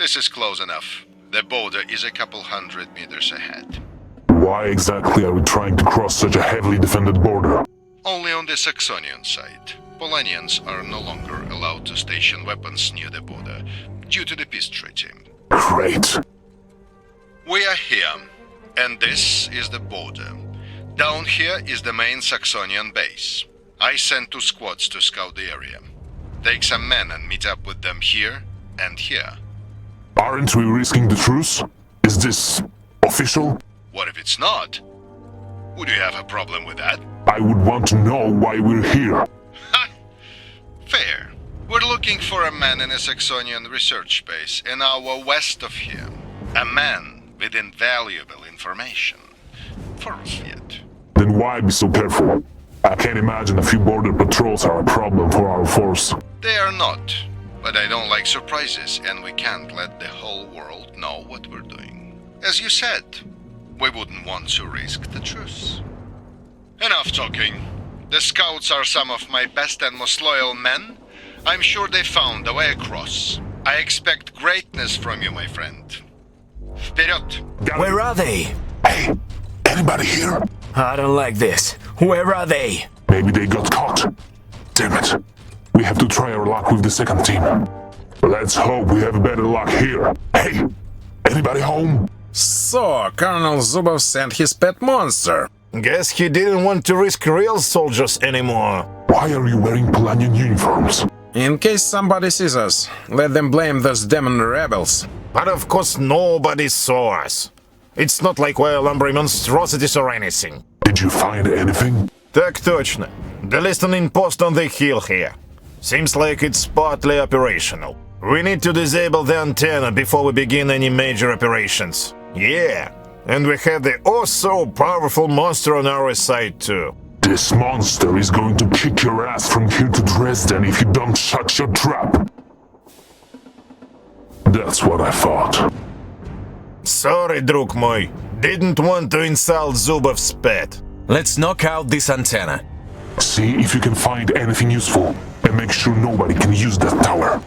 This is close enough. The border is a couple hundred meters ahead. Why exactly are we trying to cross such a heavily defended border? Only on the Saxonian side. Polanians are no longer allowed to station weapons near the border due to the peace treaty. Great. We are here, and this is the border. Down here is the main Saxonian base. I sent 2 squads to scout the area. Take some men and meet up with them here and here. Aren't we risking the truce? Is this official? What if it's not? Would you have a problem with that? I would want to know why we're here. Ha! Fair. We're looking for a man in a Saxonian research base an hour west of here. A man with invaluable information. For Fiat. Then why be so careful? I can't imagine a few border patrols are a problem for our force. They are not. But I don't like surprises, and we can't let the whole world know what we're doing. As you said, we wouldn't want to risk the truce. Enough talking. The scouts are some of my best and most loyal men. I'm sure they found a way across. I expect greatness from you, my friend. Вперед! Where are they? Hey, anybody here? I don't like this. Where are they? Maybe they got caught. Damn it. We have to try our luck with the second team. Let's hope we have better luck here. Hey, anybody home? So, Colonel Zubov sent his pet monster. Guess he didn't want to risk real soldiers anymore. Why are you wearing Polanian uniforms? In case somebody sees us, let them blame those demon rebels. But of course nobody saw us. It's not like we're lumbering monstrosities or anything. Did you find anything? Так точно. The listening post on the hill here. Seems like it's partly operational. We need to disable the antenna before we begin any major operations. Yeah, and we have the oh-so-powerful monster on our side too. This monster is going to kick your ass from here to Dresden if you don't shut your trap. That's what I thought. Sorry, друг мой. Didn't want to insult Zubov's pet. Let's knock out this antenna. See if you can find anything useful, and make sure nobody can use that tower.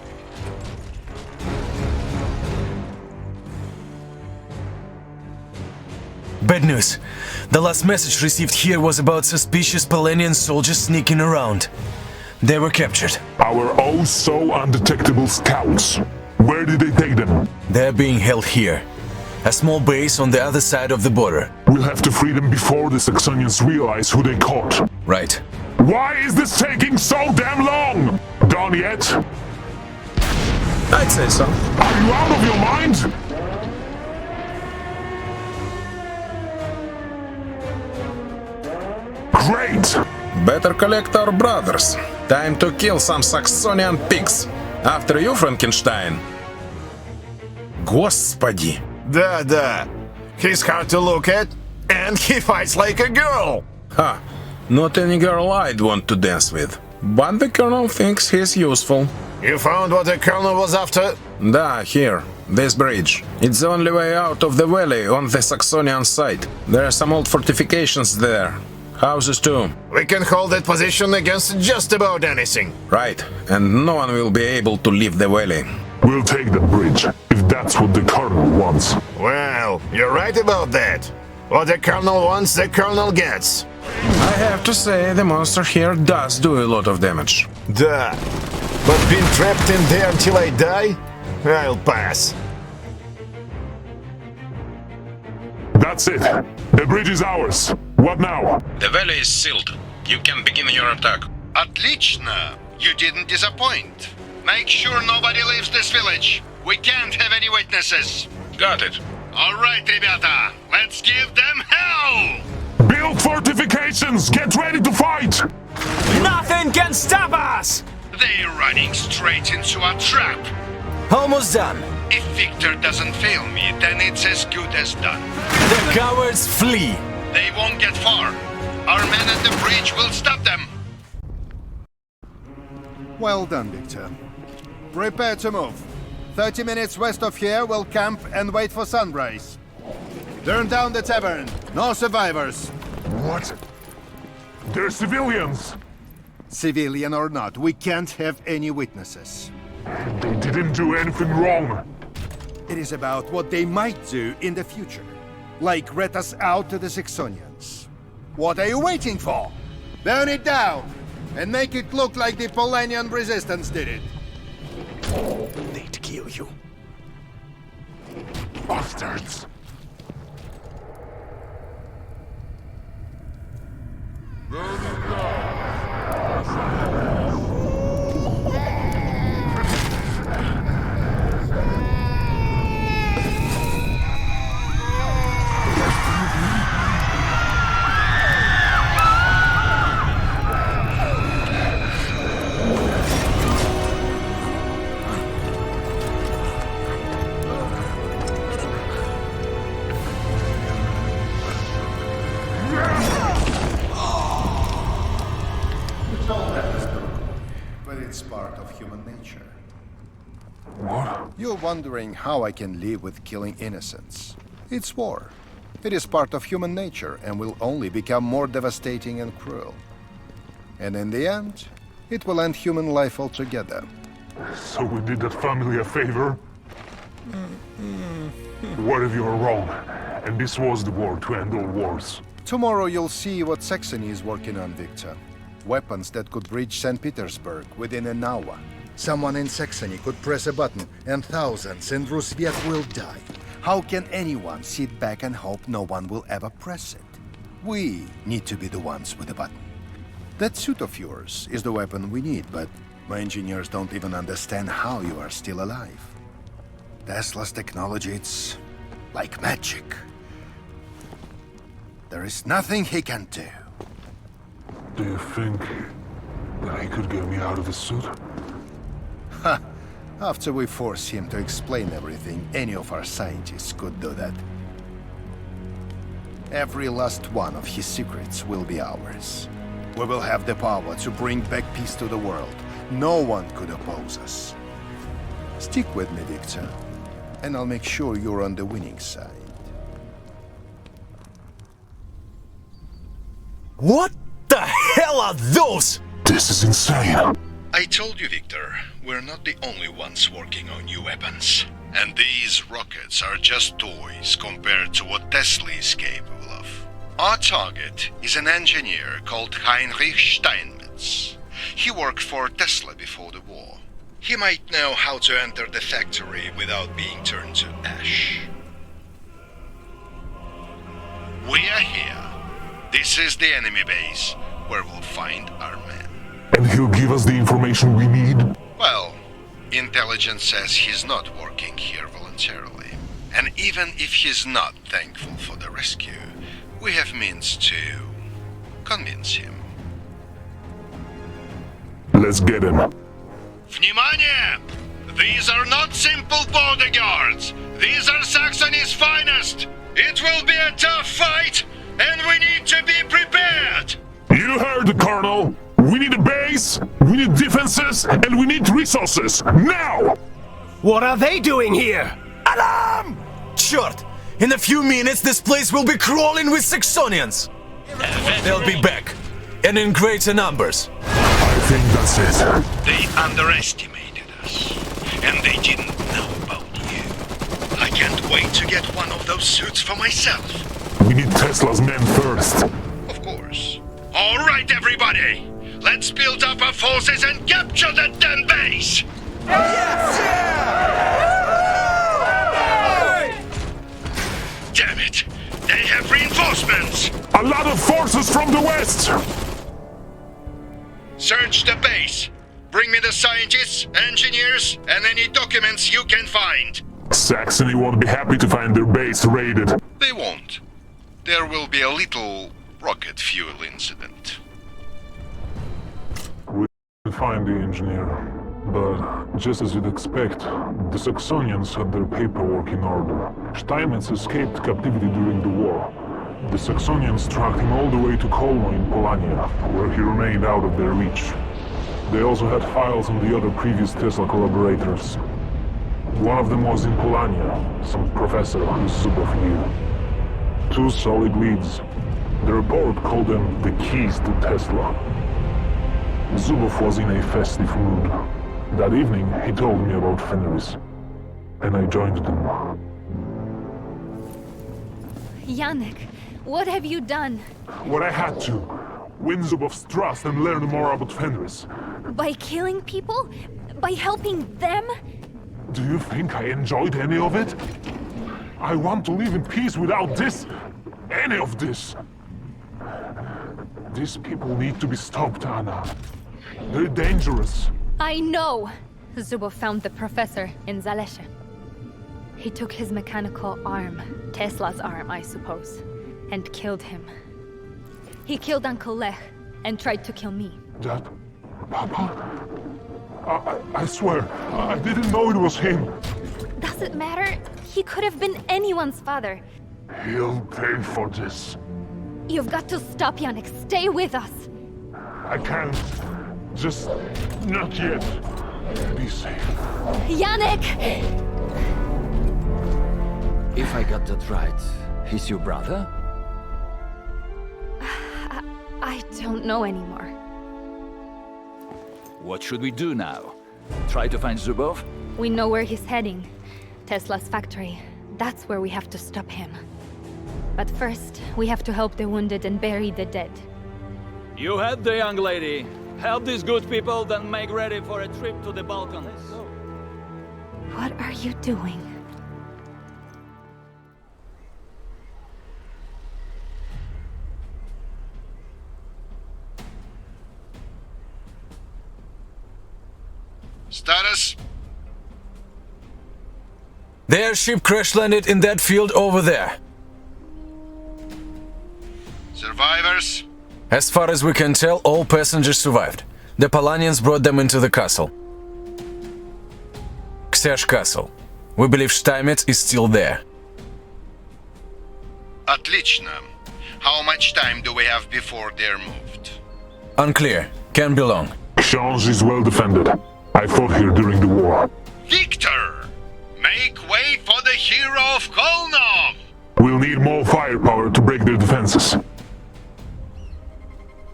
Bad news. The last message received here was about suspicious Polanian soldiers sneaking around. They were captured. Our oh-so-undetectable scouts. Where did they take them? They're being held here. A small base on the other side of the border. We'll have to free them before the Saxonians realize who they caught. Right. Why is this taking so damn long? Done yet? I'd say so. Are you out of your mind? Great! Better collect our brothers. Time to kill some Saxonian pigs. After you, Frankenstein. Господи! Да-да. He's hard to look at, and he fights like a girl. Ha! Not any girl I'd want to dance with. But the colonel thinks he's useful. You found what the colonel was after? Da, here. This bridge. It's the only way out of the valley on the Saxonian side. There are some old fortifications there. Houses too. We can hold that position against just about anything. Right. And no one will be able to leave the valley. We'll take the bridge, if that's what the colonel wants. Well, you're right about that. What the colonel wants, the colonel gets. I have to say, the monster here does do a lot of damage. Да. But being trapped in there until I die? I'll pass. That's it. The bridge is ours. What now? The valley is sealed. You can begin your attack. Отлично! You didn't disappoint. Make sure nobody leaves this village. We can't have any witnesses. Got it. All right, ребята. Let's give them hell! Build fortifications! Get ready to fight! Nothing can stop us! They're running straight into a trap. Almost done. If Victor doesn't fail me, then it's as good as done. The cowards flee. They won't get far. Our men at the bridge will stop them. Well done, Victor. Prepare to move. 30 minutes west of here, we'll camp and wait for sunrise. Turn down the tavern. No survivors. What? They're civilians! Civilian or not, we can't have any witnesses. They didn't do anything wrong. It is about what they might do in the future. Like rat us out to the Saxonians. What are you waiting for? Burn it down! And make it look like the Polanian resistance did it. They'd kill you. Bastards! But it's part of human nature. What? You're wondering how I can live with killing innocents. It's war. It is part of human nature and will only become more devastating and cruel. And in the end, it will end human life altogether. So we did that family a favor? What if you're wrong, and this was the war to end all wars? Tomorrow you'll see what Saxony is working on, Victor. Weapons that could reach St. Petersburg within an hour. Someone in Saxony could press a button, and thousands in Rusviet will die. How can anyone sit back and hope no one will ever press it? We need to be the ones with the button. That suit of yours is the weapon we need, but my engineers don't even understand how you are still alive. Tesla's technology, it's like magic. There is nothing he can do. Do you think that he could get me out of the suit? Ha! After we force him to explain everything, any of our scientists could do that. Every last one of his secrets will be ours. We will have the power to bring back peace to the world. No one could oppose us. Stick with me, Victor, and I'll make sure you're on the winning side. What the hell are those? This is insane. I told you, Victor, we're not the only ones working on new weapons. And these rockets are just toys compared to what Tesla is capable of. Our target is an engineer called Heinrich Steinmetz. He worked for Tesla before the war. He might know how to enter the factory without being turned to ash. We are here. This is the enemy base, where we'll find our men. And he'll give us the information we need? Well, intelligence says he's not working here voluntarily. And even if he's not thankful for the rescue, we have means to convince him. Let's get him. Внимание! These are not simple border guards. These are Saxony's finest. It will be a tough fight, and we need to be prepared. You heard the Colonel. We need a base, we need defenses, and we need resources. Now! What are they doing here? Alarm! Черт! In a few minutes, this place will be crawling with Saxonians. They'll be back, and in greater numbers. I think that's it. They underestimated us, and they didn't know about you. I can't wait to get one of those suits for myself. We need Tesla's men first. Of course. All right, everybody. Let's build up our forces and capture the damn base! Damn it! They have reinforcements! A lot of forces from the west! Search the base. Bring me the scientists, engineers, and any documents you can find. Saxony won't be happy to find their base raided. They won't. There will be a little rocket fuel incident. We'll find the engineer. But just as you'd expect, the Saxonians had their paperwork in order. Steinmetz escaped captivity during the war. The Saxonians tracked him all the way to Kolno in Polania, where he remained out of their reach. They also had files on the other previous Tesla collaborators. One of them was in Polania, some professor who Zubov knew. 2 solid leads. The report called them the keys to Tesla. Zubov was in a festive mood. That evening, he told me about Fenris. and I joined them. Yannick, what have you done? What I had to. Win Zubov's trust and learn more about Fenris. By killing people? By helping them? Do you think I enjoyed any of it? I want to live in peace without this. Any of this. These people need to be stopped, Anna. They're dangerous. I know! Zubov found the professor in Zalesha. He took his mechanical arm, Tesla's arm, I suppose, and killed him. He killed Uncle Lech and tried to kill me. That... Papa? I swear, I didn't know it was him. Does it matter? He could have been anyone's father. He'll pay for this. You've got to stop, Yannick. Stay with us. I can't. Just not yet. Be safe. Yannick! If I got that right, he's your brother? I don't know anymore. What should we do now? Try to find Zubov? We know where he's heading. Tesla's factory. That's where we have to stop him. But first, we have to help the wounded and bury the dead. You had the young lady. Help these good people, then make ready for a trip to the Balkans. What are you doing? Status? Their ship crash landed in that field over there. Survivors? As far as we can tell, all passengers survived. The Polanians brought them into the castle. Ksiaż Castle. We believe Steinmetz is still there. Отлично. How much time do we have before they're moved? Unclear. Can be long. Książ is well defended. I fought here during the war. Victor! Make way for the hero of Kolnov! We'll need more firepower to break their defenses.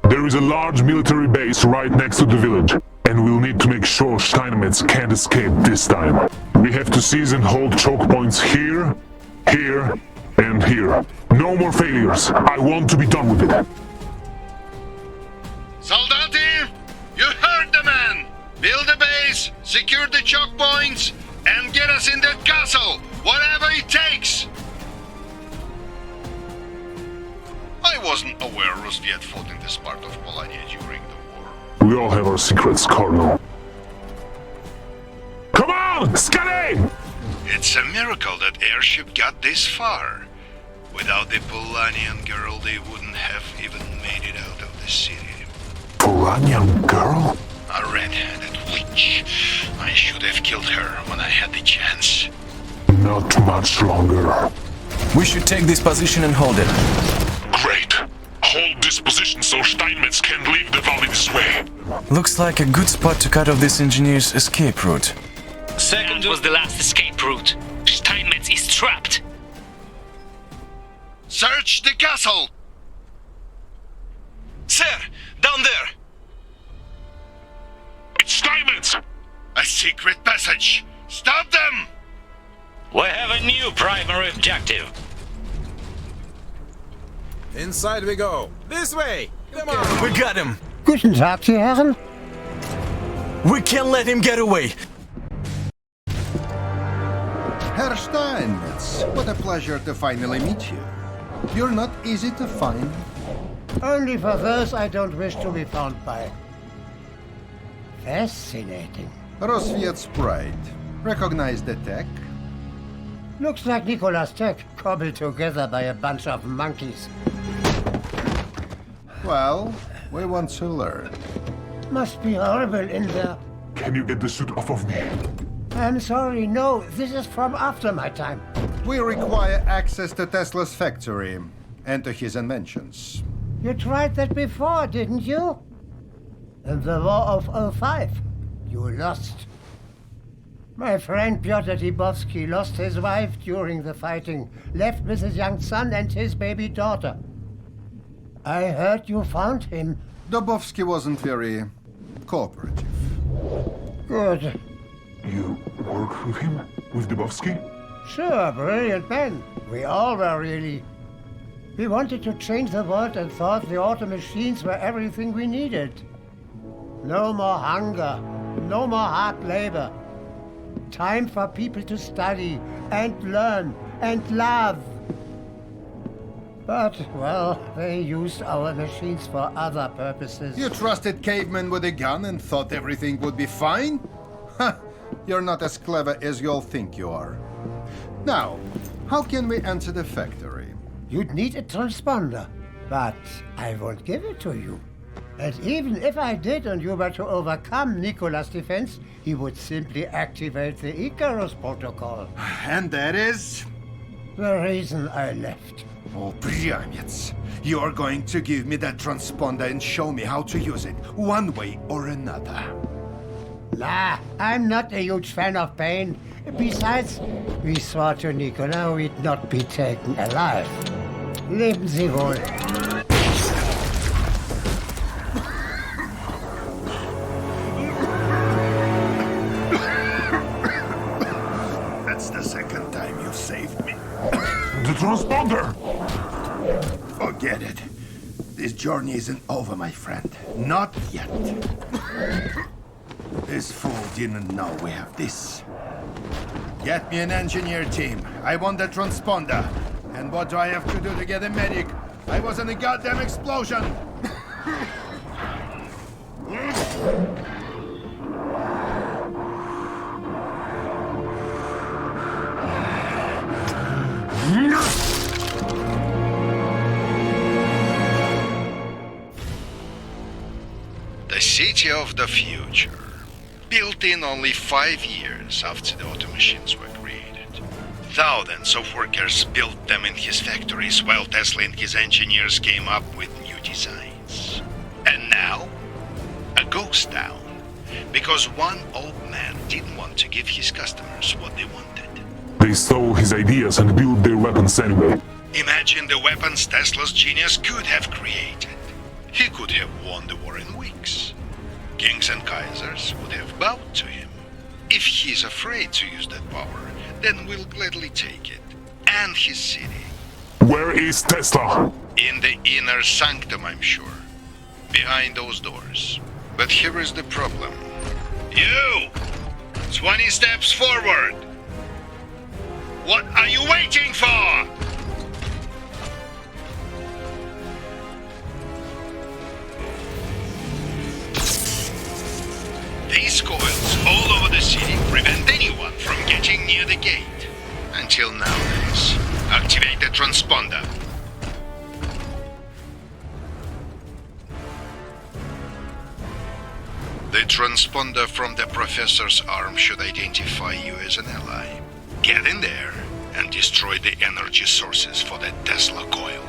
There is a large military base right next to the village, and we'll need to make sure Steinmetz can't escape this time. We have to seize and hold choke points here, here, and here. No more failures. I want to be done with it. Soldati! You heard the man! Build a base, secure the choke points, and get us in that castle! Whatever it takes! I wasn't aware Rusviet fought in this part of Polania during the war. We all have our secrets, Cardinal. Come on! Scanning! It's a miracle that airship got this far. Without the Polanian girl, they wouldn't have even made it out of the city. Polanian girl? A red-handed witch. I should have killed her when I had the chance. Not much longer. We should take this position and hold it. Great. Hold this position so Steinmetz can't leave the valley this way. Looks like a good spot to cut off this engineer's escape route. Second was the last escape route. Steinmetz is trapped. Search the castle! Sir, down there! It's Steinmetz! A secret passage! Stop them! We have a new primary objective. Inside we go. This way! Come on! We got him! Guten Tag, Sie Herren. We can't let him get away! Herr Steinmetz, what a pleasure to finally meet you. You're not easy to find. Only for those I don't wish to be found by. Fascinating. Rosviet's pride. Recognize the tech? Looks like Nikola's tech cobbled together by a bunch of monkeys. Well, we want to learn. Must be horrible in there. Can you get the suit off of me? I'm sorry, no, this is from after my time. We require access to Tesla's factory and to his inventions. You tried that before, didn't you? In the War of 05. You lost. My friend Pyotr Dibovsky lost his wife during the fighting, left with his young son and his baby daughter. I heard you found him. Dubovsky wasn't very cooperative. Good. You worked with him? with Dubovsky? Sure, brilliant man. We all were, really. We wanted to change the world and thought the auto machines were everything we needed. No more hunger, no more hard labor. Time for people to study and learn and love. But, well, they used our machines for other purposes. You trusted cavemen with a gun and thought everything would be fine? Ha! You're not as clever as you all think you are. Now, how can we enter the factory? You'd need a transponder, but I won't give it to you. And even if I did and you were to overcome Nikola's defense, he would simply activate the Icarus protocol. And that is? The reason I left. Oh, Priamets, you're going to give me that transponder and show me how to use it, one way or another. Nah, I'm not a huge fan of pain. Besides, we swore to Nikola we'd not be taken alive. Leben Sie wohl. That's the second time you've saved me. The transponder! Forget it. This journey isn't over, my friend. Not yet. This fool didn't know we have this. Get me an engineer team. I want the transponder. And what do I have to do to get a medic? I was in a goddamn explosion! The city of the future, built in only 5 years after the auto machines were created. Thousands of workers built them in his factories while Tesla and his engineers came up with new designs. And now, a ghost town, because one old man didn't want to give his customers what they wanted. They stole his ideas and built their weapons anyway. Imagine the weapons Tesla's genius could have created. He could have won the war in weeks. Kings and Kaisers would have bowed to him. If he's afraid to use that power, then we'll gladly take it. And his city. Where is Tesla? In the inner sanctum, I'm sure. Behind those doors. But here is the problem. You! 20 steps forward! What are you waiting for? These coils all over the city prevent anyone from getting near the gate. Until nowadays. Activate the transponder. The transponder from the professor's arm should identify you as an ally. Get in there and destroy the energy sources for the Tesla coil.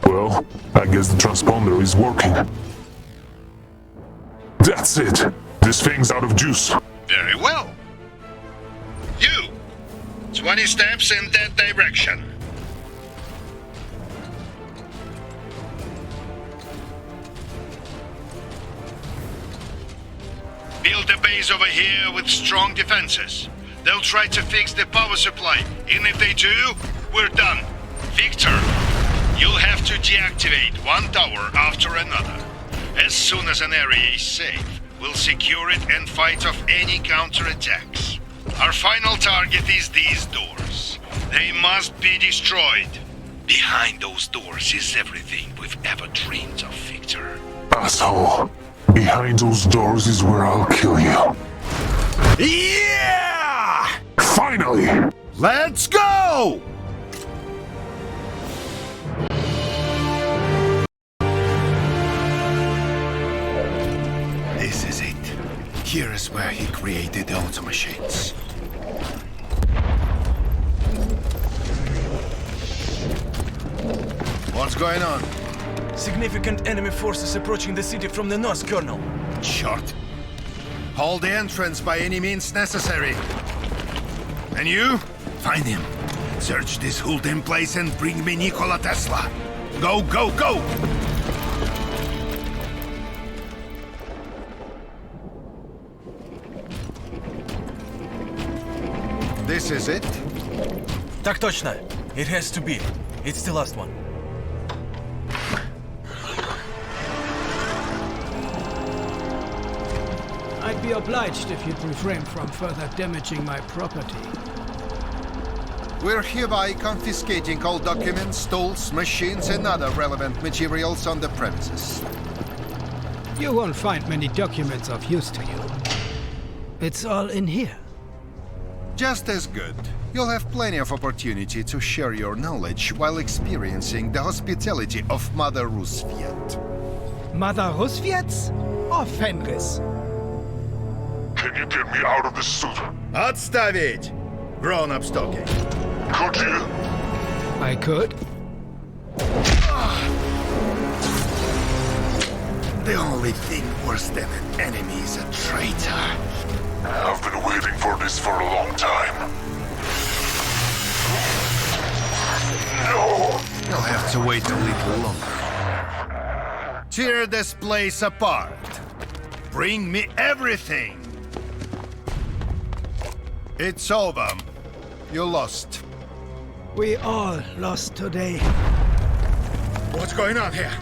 Well, I guess the transponder is working. That's it! This thing's out of juice. Very well. You! 20 steps in that direction. Build a base over here with strong defenses. They'll try to fix the power supply, and if they do, we're done. Victor, you'll have to deactivate one tower after another. As soon as an area is safe, we'll secure it and fight off any counterattacks. Our final target is these doors. They must be destroyed. Behind those doors is everything we've ever dreamed of, Victor. Asshole. Behind those doors is where I'll kill you. Yeah! Finally! Let's go! This is it. Here is where he created the auto machines. What's going on? Significant enemy forces approaching the city from the north, Colonel. Short. Hold the entrance by any means necessary. And you? Find him. Search this whole damn place and bring me Nikola Tesla. Go, go, go! This is it? Tak точно. It has to be. It's the last one. I'd be obliged if you'd refrain from further damaging my property. We're hereby confiscating all documents, tools, machines, and other relevant materials on the premises. You won't find many documents of use to you. It's all in here. Just as good. You'll have plenty of opportunity to share your knowledge while experiencing the hospitality of Mother Roosevelt. Mother Roosevelt or Fenris? Can you get me out of this suit? Отставить! Grown-ups talking. Could you? I could. The only thing worse than an enemy is a traitor. I've been waiting for this for a long time. No! You'll have to wait a little longer. Tear this place apart. Bring me everything. It's over. You lost. We all lost today. What's going on here?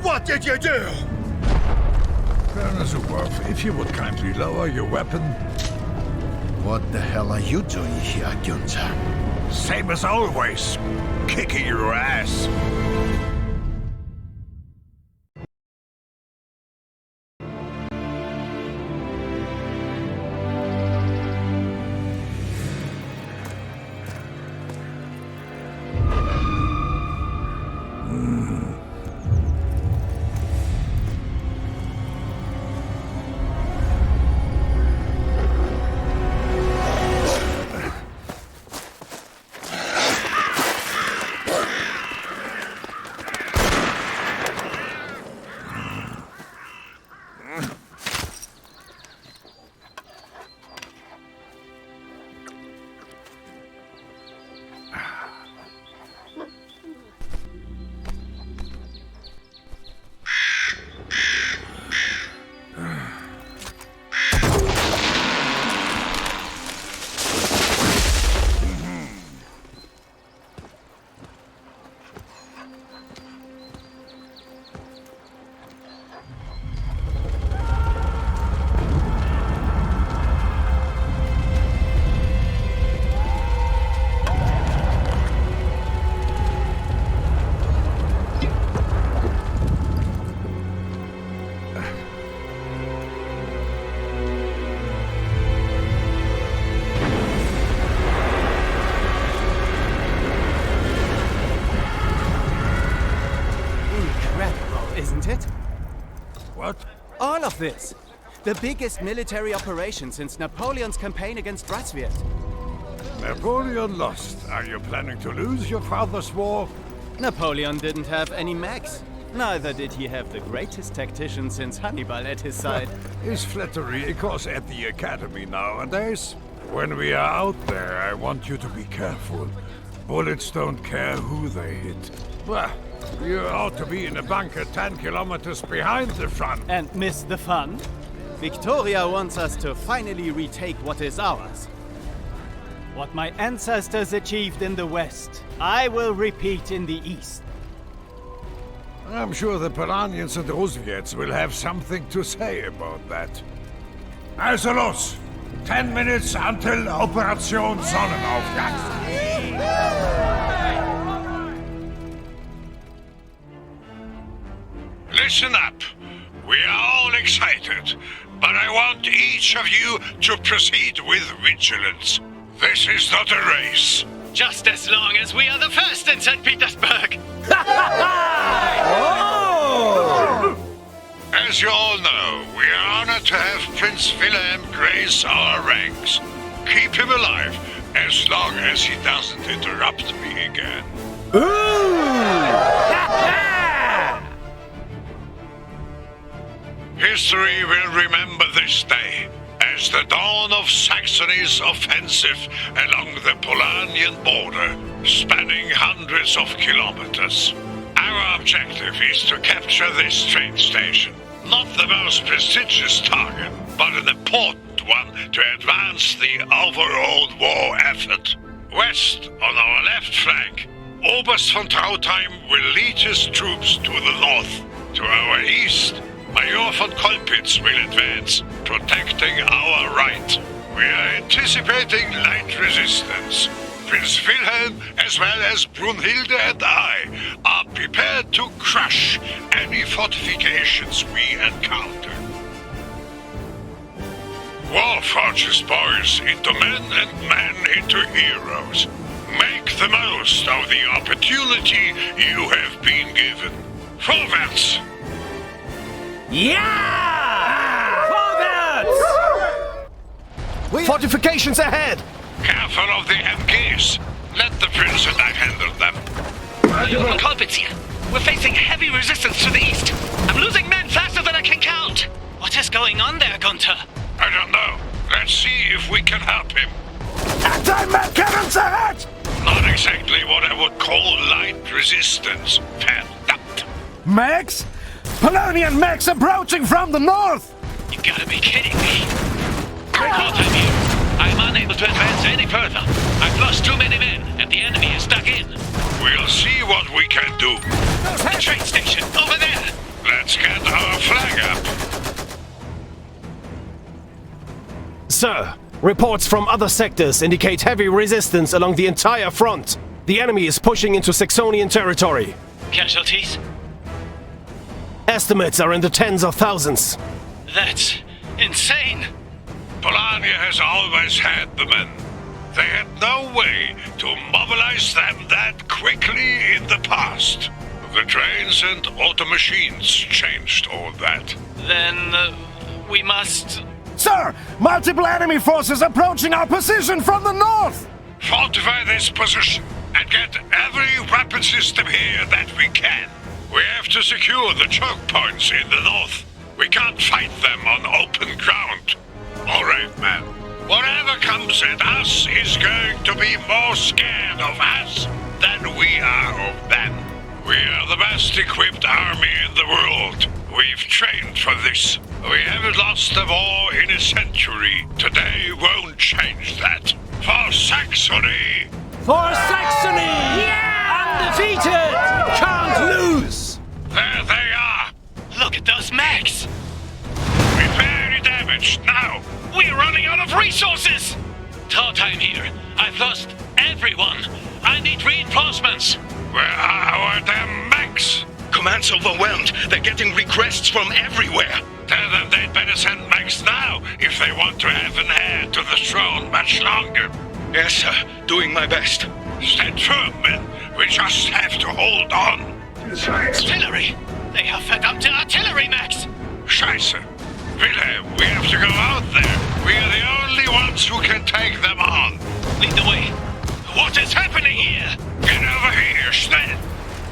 What did you do? Colonel Zubov, if you would kindly lower your weapon. What the hell are you doing here, Gunther? Same as always. Kicking your ass. What? All of this. The biggest military operation since Napoleon's campaign against Radziwiłł. Napoleon lost. Are you planning to lose your father's war? Napoleon didn't have any mechs. Neither did he have the greatest tactician since Hannibal at his side. Is flattery a course at the academy nowadays? When we are out there, I want you to be careful. Bullets don't care who they hit. Well, you ought to be in a bunker 10 kilometers behind the front. And miss the fun? Victoria wants us to finally retake what is ours. What my ancestors achieved in the West, I will repeat in the East. I'm sure the Polanians and Roosevelts will have something to say about that. Also los! 10 minutes until Operation Sonnenaufgang. Listen up. We are all excited, but I want each of you to proceed with vigilance. This is not a race. Just as long as we are the first in St. Petersburg. As you all know, we are honored to have Prince Wilhelm grace our ranks. Keep him alive as long as he doesn't interrupt me again. History will remember this day as the dawn of Saxony's offensive along the Polanian border, spanning hundreds of kilometers. Our objective is to capture this train station. Not the most prestigious target, but an important one to advance the overall war effort. West, on our left flank, Oberst von Trautheim will lead his troops to the north. To our east, Major von Kolpitz will advance, protecting our right. We are anticipating light resistance. Prince Wilhelm, as well as Brunhilde and I, are prepared to crush any fortifications we encounter. War forges boys into men and men into heroes. Make the most of the opportunity you have been given. Vorwärts! Yeah! Forwards! Fortifications ahead! Careful of the MGs. Let the prince and I handle them. Major Kolpitz here. We're facing heavy resistance to the east. I'm losing men faster than I can count. What is going on there, Gunther? I don't know. Let's see if we can help him. Anti-mech cannons ahead! Not exactly what I would call light resistance. Verdammt. Mechs? Polonian mechs approaching from the north! You gotta be kidding me. Trautheim here. I'm unable to advance any further. I've lost too many men, and the enemy is stuck in. We'll see what we can do. The train station, over there! Let's get our flag up. Sir, reports from other sectors indicate heavy resistance along the entire front. The enemy is pushing into Saxonian territory. Casualties? Estimates are in the tens of thousands. That's insane. Polania has always had the men. They had no way to mobilize them that quickly in the past. The trains and auto machines changed all that. Then we must... Sir! Multiple enemy forces approaching our position from the north! Fortify this position and get every weapon system here that we can. We have to secure the choke points in the north. We can't fight them on open ground. All right, man. Whatever comes at us is going to be more scared of us than we are of them. We are the best equipped army in the world. We've trained for this. We haven't lost a war in a century. Today won't change that. For Saxony! For Saxony! Yeah! Undefeated! Can't lose! There they are! Look at those mechs! We're very damaged now. We're running out of resources! Trautheim here. I've lost everyone. I need reinforcements. Where are our damn mechs? Command's overwhelmed. They're getting requests from everywhere. Tell them they'd better send mechs now if they want to have an heir to the throne much longer. Yes, sir. Doing my best. Stand firm, men. We just have to hold on. Artillery! They have verdammte artillery mechs! Scheiße. Wilhelm, we have to go out there. We are the only ones who can take them on. Lead the way. What is happening here? Get over here, schnell.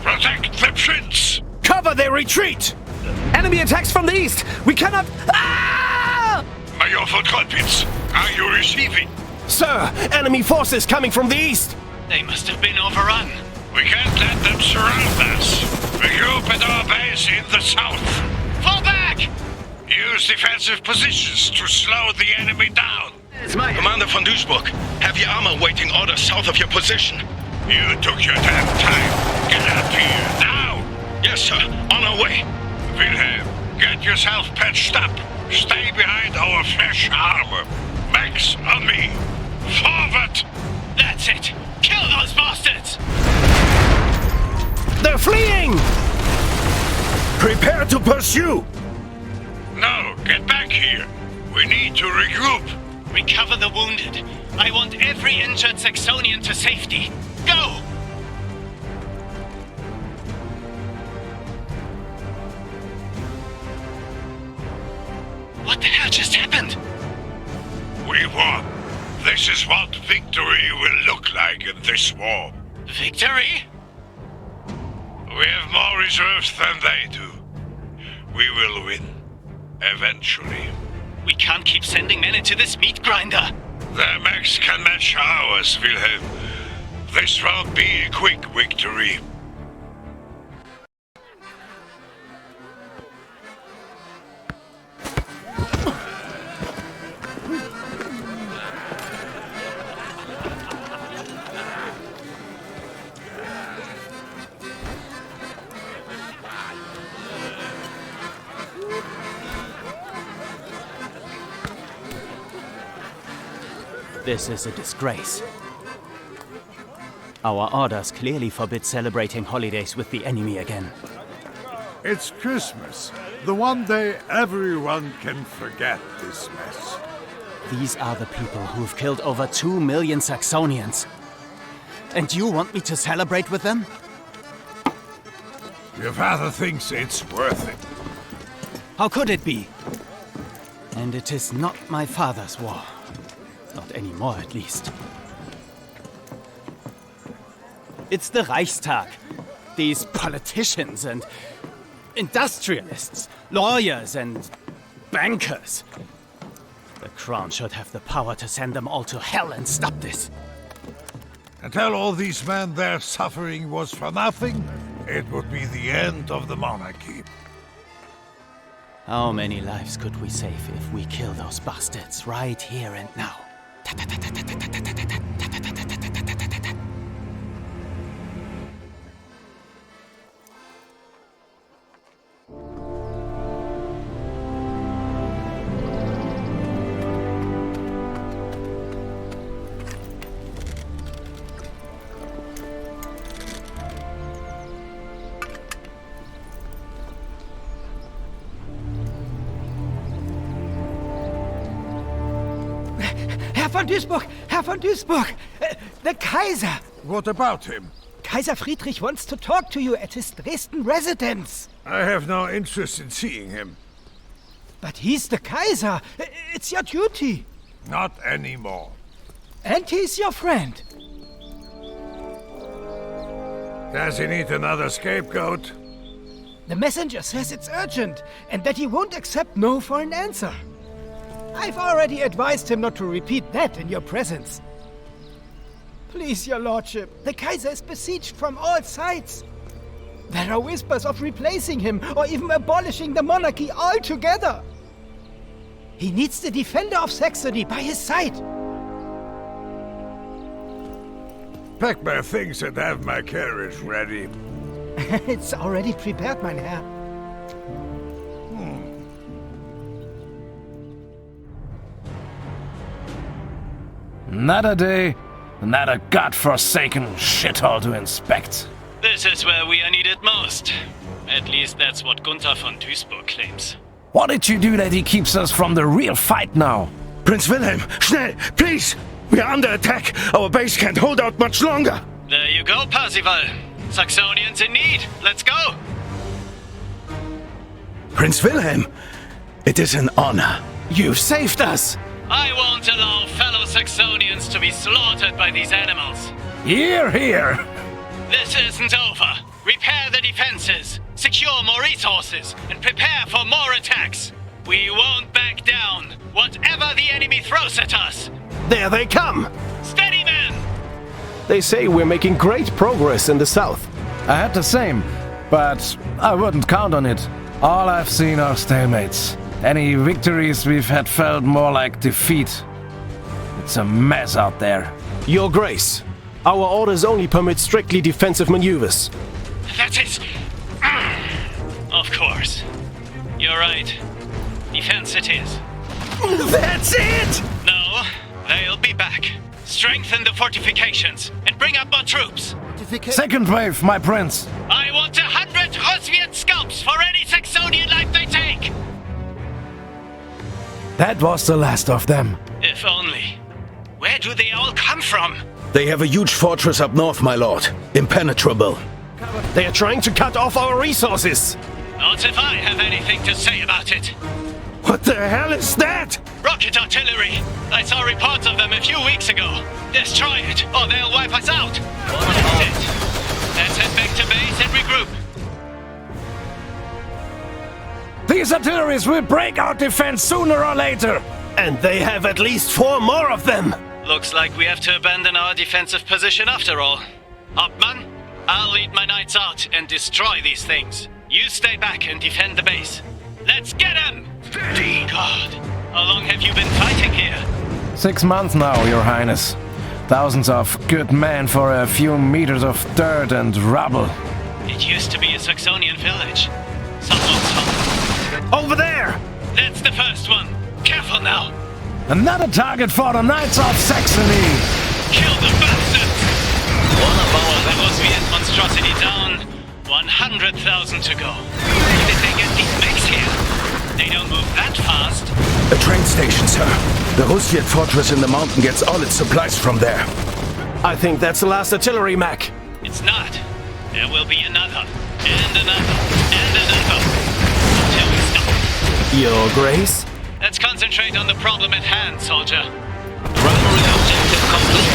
Protect the prince. Cover their retreat! Enemy attacks from the east! We cannot... Ah! Major von Kolpitz, are you receiving? Sir, enemy forces coming from the east! They must have been overrun. We can't let them surround us. Regroup at our base in the south. Fall back! Use defensive positions to slow the enemy down. Commander von Duisburg, have your armor waiting orders south of your position. You took your damn time. Get up here, now! Yes, sir. On our way. Wilhelm, get yourself patched up. Stay behind our fresh armor. Max, on me. Forward! That's it! Kill those bastards! They're fleeing! Prepare to pursue! No, get back here. We need to regroup. Recover the wounded. I want every injured Saxonian to safety. Go! What the hell just happened? We won. This is what victory will look like in this war. Victory? We have more reserves than they do. We will win. Eventually. We can't keep sending men into this meat grinder. Their mechs can match ours, Wilhelm. This won't be a quick victory. This is a disgrace. Our orders clearly forbid celebrating holidays with the enemy again. It's Christmas. The one day everyone can forget this mess. These are the people who've killed over 2 million Saxonians. And you want me to celebrate with them? Your father thinks it's worth it. How could it be? And it is not my father's war. Not anymore, at least. It's the Reichstag. These politicians and industrialists, lawyers and bankers. The Crown should have the power to send them all to hell and stop this. And tell all these men their suffering was for nothing, it would be the end of the monarchy. How many lives could we save if we kill those bastards right here and now? Herr von Duisburg! The Kaiser! What about him? Kaiser Friedrich wants to talk to you at his Dresden residence. I have no interest in seeing him. But he's the Kaiser. It's your duty. Not anymore. And he's your friend. Does he need another scapegoat? The messenger says it's urgent, and that he won't accept no for an answer. I've already advised him not to repeat that in your presence. Please, your lordship, the Kaiser is besieged from all sides. There are whispers of replacing him or even abolishing the monarchy altogether. He needs the defender of Saxony by his side. Pack my things and have my carriage ready. It's already prepared, mein Herr. Not a day, not a godforsaken shithole to inspect. This is where we are needed most. At least that's what Gunther von Duisburg claims. What did you do that he keeps us from the real fight now? Prince Wilhelm, schnell, please! We are under attack. Our base can't hold out much longer. There you go, Parzival. Saxonians in need. Let's go! Prince Wilhelm, it is an honor. You've saved us! I won't allow fellow Saxonians to be slaughtered by these animals. Hear, hear! This isn't over. Repair the defenses, secure more resources, and prepare for more attacks. We won't back down, whatever the enemy throws at us. There they come! Steady, men! They say we're making great progress in the south. I had the same, but I wouldn't count on it. All I've seen are stalemates. Any victories we've had felt more like defeat. It's a mess out there. Your Grace, our orders only permit strictly defensive maneuvers. That is... Of course. You're right. Defense it is. That's it! No, they'll be back. Strengthen the fortifications and bring up more troops. Second wave, my prince. I want 100 Rosviet scalps for any Saxonian life they take. That was the last of them. If only. Where do they all come from? They have a huge fortress up north, my lord. Impenetrable. They are trying to cut off our resources. Not if I have anything to say about it. What the hell is that? Rocket artillery. I saw reports of them a few weeks ago. Destroy it, or they'll wipe us out. That's it. Let's head back to base and regroup. These artilleries will break our defense sooner or later. And they have at least 4 more of them. Looks like we have to abandon our defensive position after all. Hauptmann, I'll lead my knights out and destroy these things. You stay back and defend the base. Let's get them! Steady! God, how long have you been fighting here? 6 months now, your highness. Thousands of good men for a few meters of dirt and rubble. It used to be a Saxonian village. Someone's home. Over there! That's the first one. Careful now. Another target for the Knights of Saxony! Kill the bastards! One of our Soviet monstrosity down. 100,000 to go. Where did they get these mechs here? They don't move that fast. A train station, sir. The Russian fortress in the mountain gets all its supplies from there. I think that's the last artillery mech. It's not. There will be another, and another, and another. Until we stop. Your Grace? Let's concentrate on the problem at hand, soldier. Primary objective complete.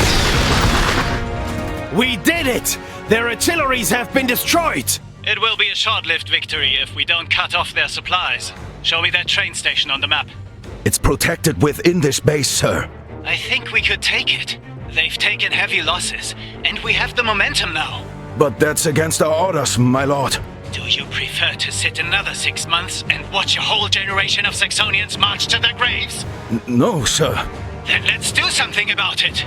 We did it! Their artilleries have been destroyed! It will be a short-lived victory if we don't cut off their supplies. Show me that train station on the map. It's protected within this base, sir. I think we could take it. They've taken heavy losses, and we have the momentum now. But that's against our orders, my lord. Do you prefer to sit another 6 months and watch a whole generation of Saxonians march to their graves? No, sir. Then let's do something about it.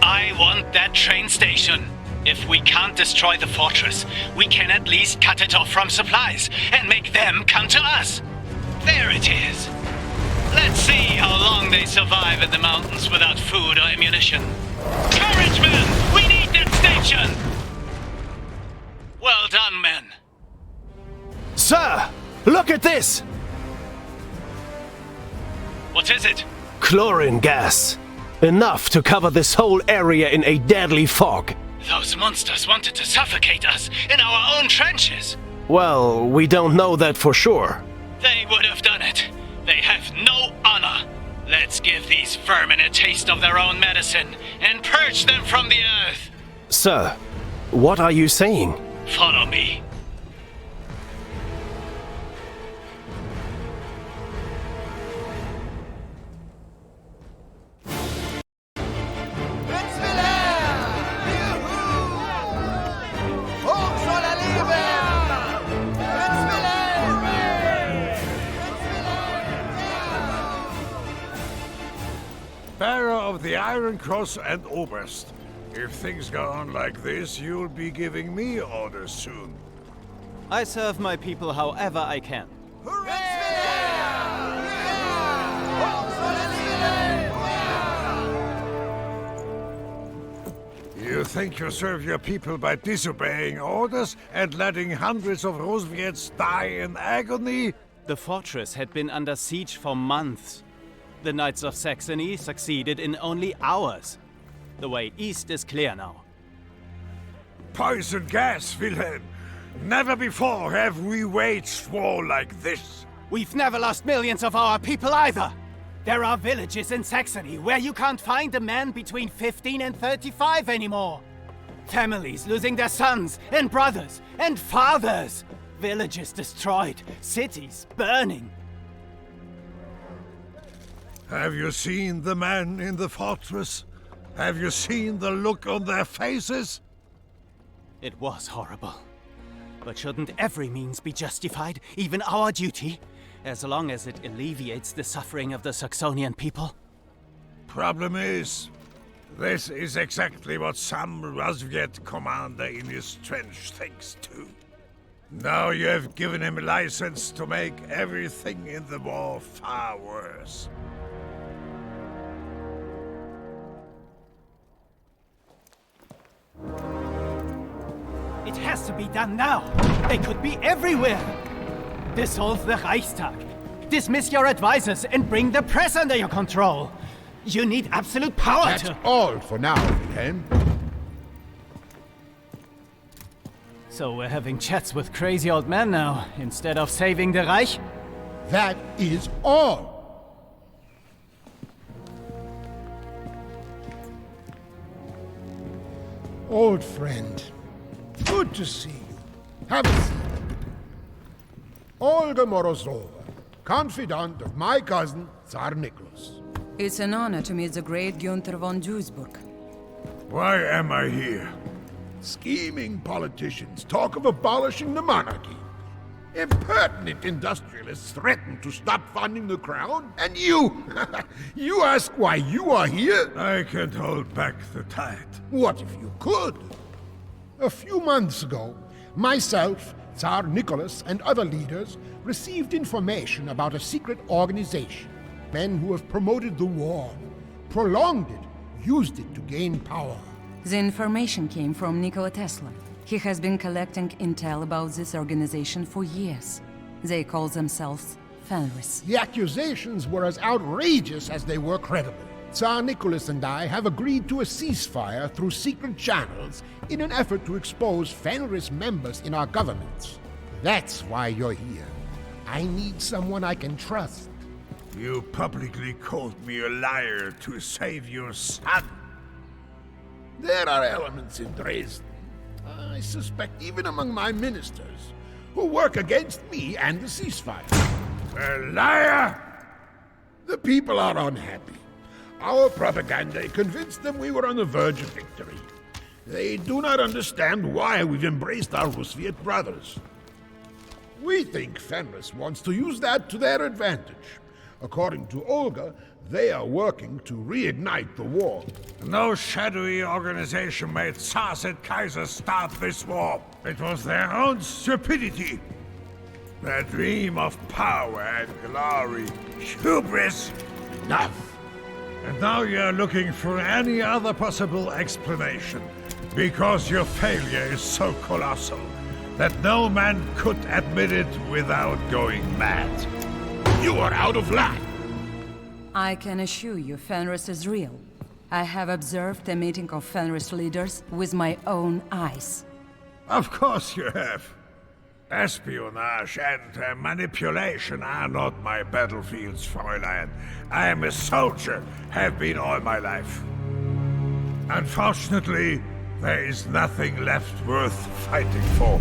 I want that train station. If we can't destroy the fortress, we can at least cut it off from supplies and make them come to us. There it is. Let's see how long they survive in the mountains without food or ammunition. Courage, men! We need that station! Well done, men. Sir! Look at this! What is it? Chlorine gas. Enough to cover this whole area in a deadly fog. Those monsters wanted to suffocate us in our own trenches. Well, we don't know that for sure. They would have done it. They have no honor. Let's give these vermin a taste of their own medicine and purge them from the earth. Sir, what are you saying? Follow me. Bearer of the Iron Cross and Oberst. If things go on like this, you'll be giving me orders soon. I serve my people however I can. You think you serve your people by disobeying orders and letting hundreds of Rosviets die in agony? The fortress had been under siege for months. The Knights of Saxony succeeded in only hours. The way east is clear now. Poison gas, Wilhelm. Never before have we waged war like this. We've never lost millions of our people either. There are villages in Saxony where you can't find a man between 15 and 35 anymore. Families losing their sons and brothers and fathers. Villages destroyed, cities burning. Have you seen the men in the fortress? Have you seen the look on their faces? It was horrible. But shouldn't every means be justified, even our duty, as long as it alleviates the suffering of the Saxonian people? Problem is, this is exactly what some Rosviet commander in his trench thinks too. Now you have given him a license to make everything in the war far worse. It has to be done now. They could be everywhere. Dissolve the Reichstag. Dismiss your advisors and bring the press under your control. You need absolute power That's all for now, Wilhelm. So we're having chats with crazy old men now, instead of saving the Reich? That is all. Old friend, good to see you. Have a seat. Olga Morozova, confidant of my cousin, Tsar Nicholas. It's an honor to meet the great Gunther von Duisburg. Why am I here? Scheming politicians talk of abolishing the monarchy. Impertinent industrialists threaten to stop funding the crown, and you ask why you are here? I can't hold back the tide. What if you could? A few months ago, myself, Tsar Nicholas, and other leaders received information about a secret organization men who have promoted the war, prolonged it, used it to gain power. The information came from Nikola Tesla. He has been collecting intel about this organization for years. They call themselves Fenris. The accusations were as outrageous as they were credible. Tsar Nicholas and I have agreed to a ceasefire through secret channels in an effort to expose Fenris members in our government. That's why you're here. I need someone I can trust. You publicly called me a liar to save your son. There are elements in Dresden, I suspect even among my ministers, who work against me and the ceasefire. A liar! The people are unhappy. Our propaganda convinced them we were on the verge of victory. They do not understand why we've embraced our Rusviet brothers. We think Fenris wants to use that to their advantage. According to Olga, they are working to reignite the war. No shadowy organization made Tsars and Kaisers start this war. It was their own stupidity. Their dream of power and glory. Hubris! Enough! And now you're looking for any other possible explanation. Because your failure is so colossal that no man could admit it without going mad. You are out of line! I can assure you Fenris is real. I have observed a meeting of Fenris leaders with my own eyes. Of course you have. Espionage and manipulation are not my battlefields, Fräulein. I am a soldier, have been all my life. Unfortunately, there is nothing left worth fighting for.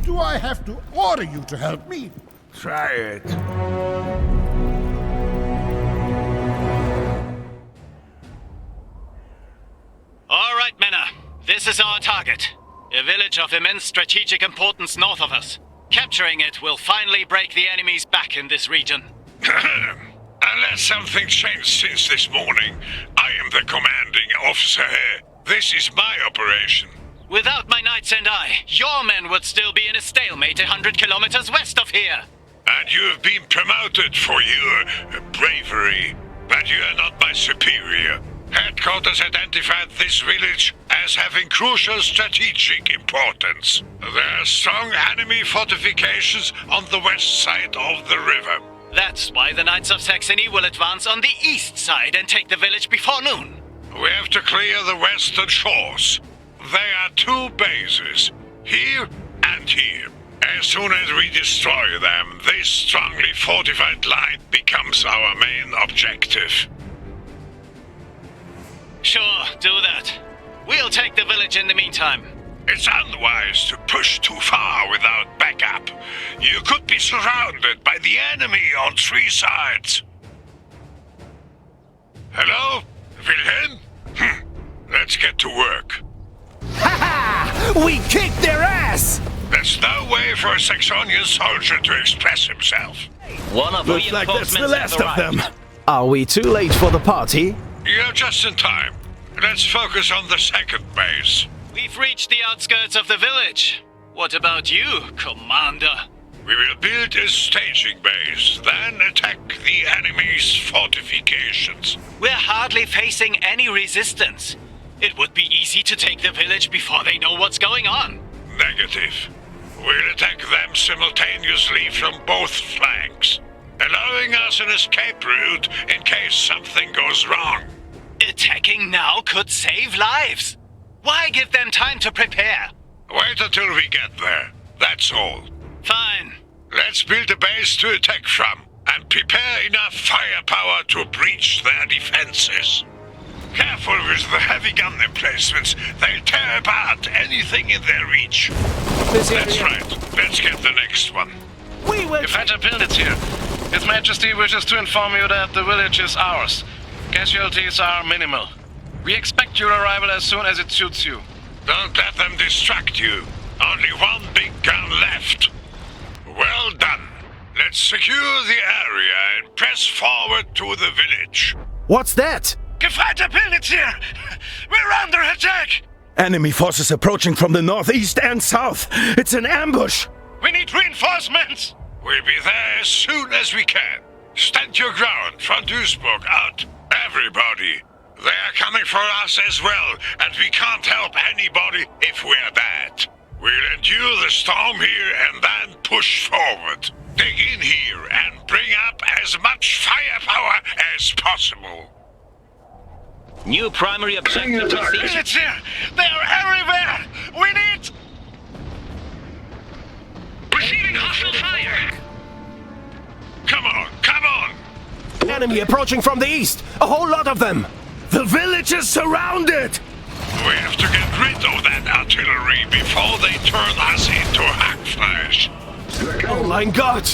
Do I have to order you to help me? Try it. All right, Männer. This is our target. A village of immense strategic importance north of us. Capturing it will finally break the enemy's back in this region. Unless something changed since this morning, I am the commanding officer here. This is my operation. Without my knights and I, your men would still be in a stalemate 100 kilometers west of here. And you have been promoted for your bravery, but you are not my superior. Headquarters identified this village as having crucial strategic importance. There are strong enemy fortifications on the west side of the river. That's why the Knights of Saxony will advance on the east side and take the village before noon. We have to clear the western shores. There are two bases, here and here. As soon as we destroy them, this strongly fortified line becomes our main objective. Sure, do that. We'll take the village in the meantime. It's unwise to push too far without backup. You could be surrounded by the enemy on three sides. Hello? Wilhelm? Let's get to work. Ha ha! We kicked their ass! There's no way for a Saxonian soldier to express himself. One of Looks like that's the last of them. Are we too late for the party? You're just in time. Let's focus on the second base. We've reached the outskirts of the village. What about you, Commander? We will build a staging base, then attack the enemy's fortifications. We're hardly facing any resistance. It would be easy to take the village before they know what's going on. Negative. We'll attack them simultaneously from both flanks, allowing us an escape route in case something goes wrong. Attacking now could save lives. Why give them time to prepare? Wait until we get there. That's all. Fine. Let's build a base to attack from, and prepare enough firepower to breach their defenses. Careful with the heavy gun emplacements. They'll tear apart anything in their reach. That's right. Let's get the next one. We will... Gefechter Pilditz here. His Majesty wishes to inform you that the village is ours. Casualties are minimal. We expect your arrival as soon as it suits you. Don't let them distract you. Only one big gun left. Well done. Let's secure the area and press forward to the village. What's that? Gefechter Pilditz here! We're under attack! Enemy forces approaching from the northeast and south. It's an ambush. We need reinforcements! We'll be there as soon as we can. Stand your ground from Duisburg out. Everybody. They are coming for us as well, and we can't help anybody if we're dead. We'll endure the storm here and then push forward. Dig in here and bring up as much firepower as possible. New primary objective received. It's here! They are everywhere! We need... Receiving hostile fire! Come on! Enemy approaching from the east! A whole lot of them! The village is surrounded! We have to get rid of that artillery before they turn us into hackflesh. Oh my god!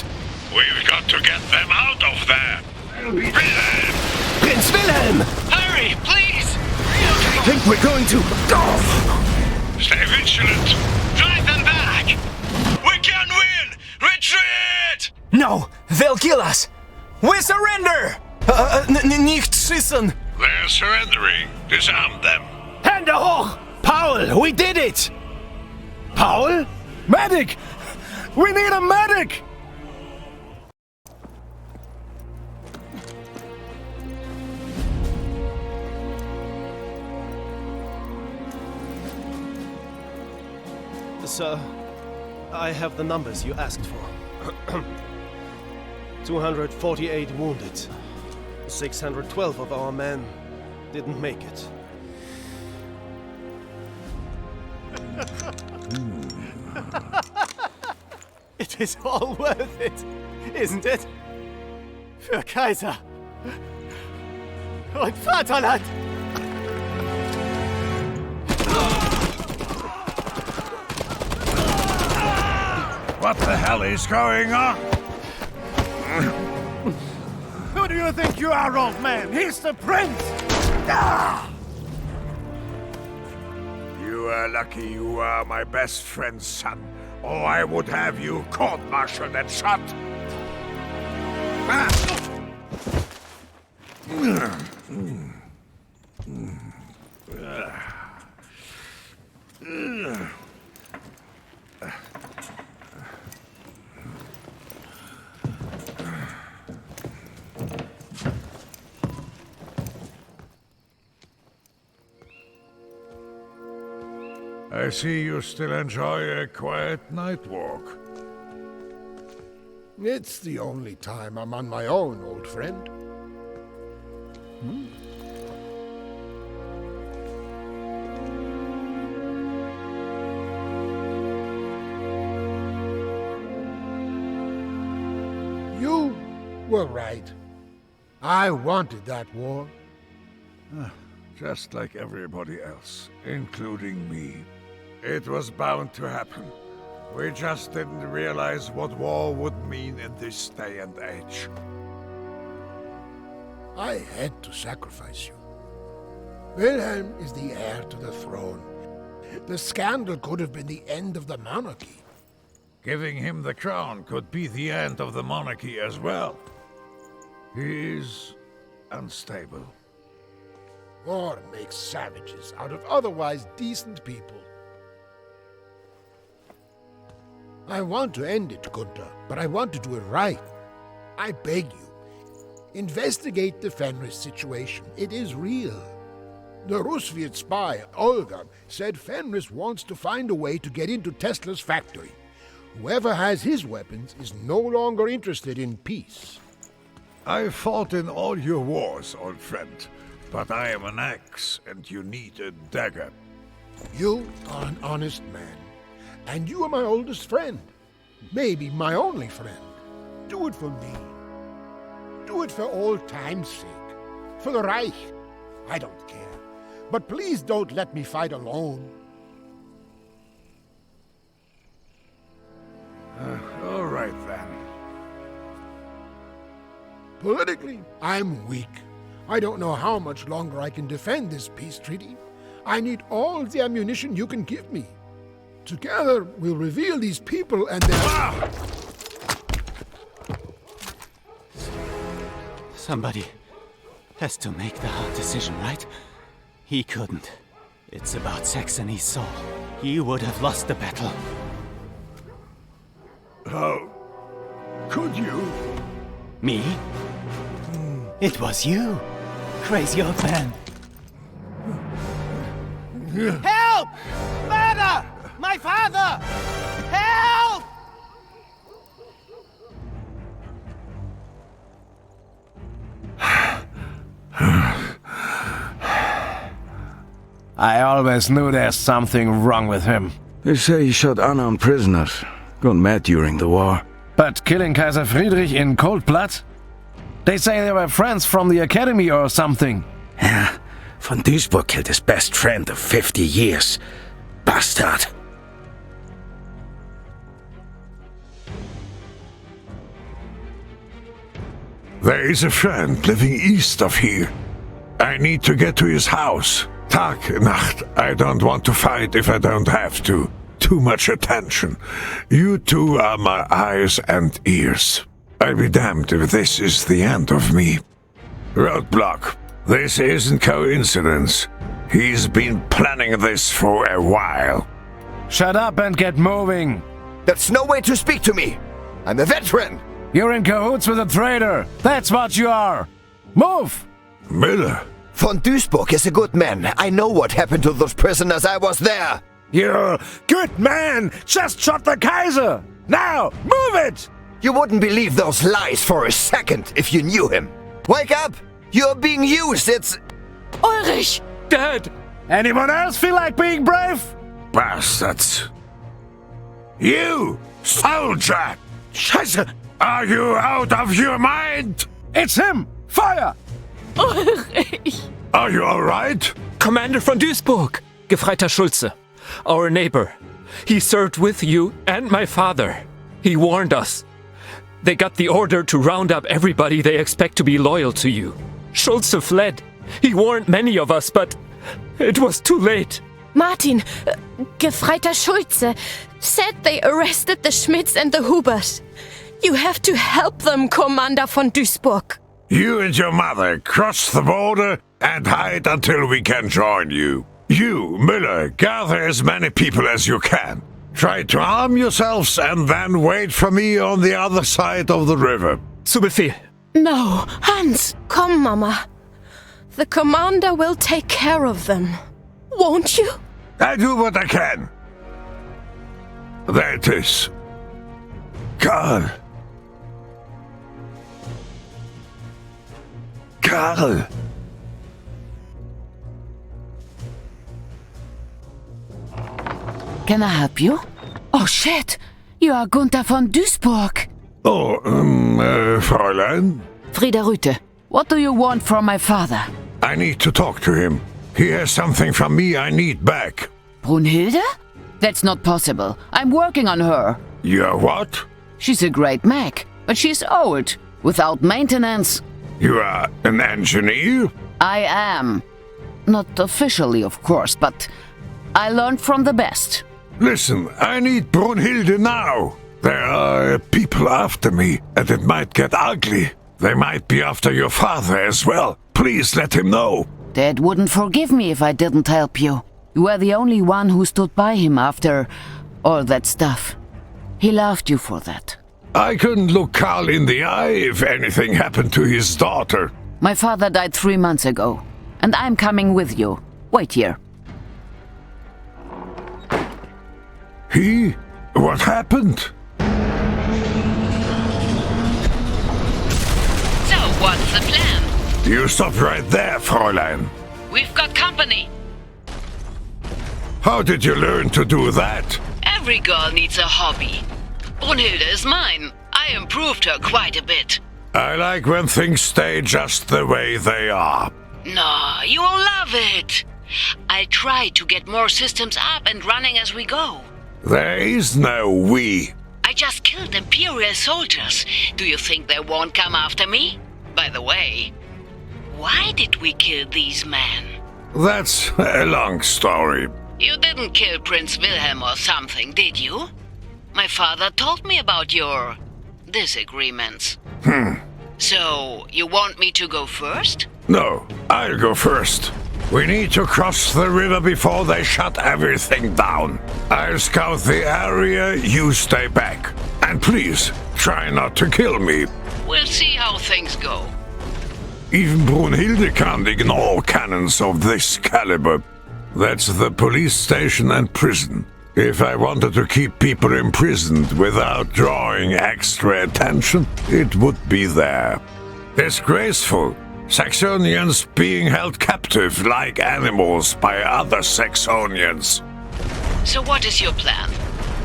We've got to get them out of there. Wilhelm! Prince Wilhelm! Hurry, please! I think we're going to... Stay vigilant! Drive them back! We can win! Retreat! No! They'll kill us! We surrender! Nicht schießen! They're surrendering. Disarm them. Hände hoch! Paul, we did it! Paul? Medic! We need a medic! Sir, I have the numbers you asked for. 248 wounded. 612 of our men didn't make it. It is all worth it, isn't it? Für Kaiser und Vaterland! What the hell is going on? Who do you think you are, old man? He's the prince! You are lucky you are my best friend's son, or I would have you court-martialed and shot. I see you still enjoy a quiet night walk. It's the only time I'm on my own, old friend. You were right. I wanted that war. Just like everybody else, including me. It was bound to happen. We just didn't realize what war would mean in this day and age. I had to sacrifice you. Wilhelm is the heir to the throne. The scandal could have been the end of the monarchy. Giving him the crown could be the end of the monarchy as well. He is unstable. War makes savages out of otherwise decent people. I want to end it, Gunther, but I want to do it right. I beg you, investigate the Fenris situation. It is real. The Rusviet spy, Olga, said Fenris wants to find a way to get into Tesla's factory. Whoever has his weapons is no longer interested in peace. I fought in all your wars, old friend, but I am an axe and you need a dagger. You are an honest man, and you are my oldest friend. Maybe my only friend. Do it for me. Do it for old time's sake. For the Reich. I don't care. But please don't let me fight alone. All right then. Politically, I'm weak. I don't know how much longer I can defend this peace treaty. I need all the ammunition you can give me. Together, we'll reveal these people and their... Somebody has to make the hard decision, right? He couldn't. It's about Saxony's soul. He would have lost the battle. How could you? Me? It was you, crazy old man. Help! Murder! My father! Help! I always knew there's something wrong with him. They say he shot unarmed prisoners. Got mad during the war. But killing Kaiser Friedrich in cold blood? They say they were friends from the academy or something. Yeah, von Duisburg killed his best friend of 50 years. Bastard. There is a friend living east of here. I need to get to his house. Tag, Nacht. I don't want to fight if I don't have to. Too much attention. You two are my eyes and ears. I'll be damned if this is the end of me. Roadblock. This isn't coincidence. He's been planning this for a while. Shut up and get moving. That's no way to speak to me. I'm a veteran. You're in cahoots with a traitor. That's what you are. Move! Miller. Von Duisburg is a good man. I know what happened to those prisoners. I was there. You good man just shot the Kaiser. Now, move it! You wouldn't believe those lies for a second if you knew him. Wake up! You're being used. It's... Ulrich! Dead! Anyone else feel like being brave? Bastards. You, soldier! Scheiße! Are you out of your mind? It's him! Fire! Ulrich! Are you alright? Commander von Duisburg! Gefreiter Schulze, our neighbor. He served with you and my father. He warned us. They got the order to round up everybody they expect to be loyal to you. Schulze fled. He warned many of us, but it was too late. Martin, Gefreiter Schulze, said they arrested the Schmidts and the Hubers. You have to help them, Commander von Duisburg. You and your mother cross the border and hide until we can join you. You, Müller, gather as many people as you can. Try to arm yourselves and then wait for me on the other side of the river. Zu Befehl. No, Hans, come, Mama. The commander will take care of them. Won't you? I do what I can. There it is. Karl. Karl. Can I help you? Oh, shit! You are Gunther von Duisburg. Oh, Fräulein? Frieda Rüthe, what do you want from my father? I need to talk to him. He has something from me I need back. Brunhilde? That's not possible. I'm working on her. You're what? She's a great mech, but she's old, without maintenance. You are an engineer? I am. Not officially, of course, but I learned from the best. Listen, I need Brunhilde now. There are people after me, and it might get ugly. They might be after your father as well. Please let him know. Dad wouldn't forgive me if I didn't help you. You were the only one who stood by him after all that stuff. He loved you for that. I couldn't look Karl in the eye if anything happened to his daughter. My father died 3 months ago, and I'm coming with you. Wait here. He? What happened? So, what's the plan? You stop right there, Fräulein. We've got company. How did you learn to do that? Every girl needs a hobby. Brunhilde is mine. I improved her quite a bit. I like when things stay just the way they are. No, you will love it. I'll try to get more systems up and running as we go. There is no we. I just killed Imperial soldiers. Do you think they won't come after me? By the way, why did we kill these men? That's a long story. You didn't kill Prince Wilhelm or something, did you? My father told me about your disagreements. So, you want me to go first? No, I'll go first. We need to cross the river before they shut everything down. I'll scout the area, you stay back. And please, try not to kill me. We'll see how things go. Even Brunhilde can't ignore cannons of this caliber. That's the police station and prison. If I wanted to keep people imprisoned without drawing extra attention, it would be there. Disgraceful. Saxonians being held captive like animals by other Saxonians. So what is your plan?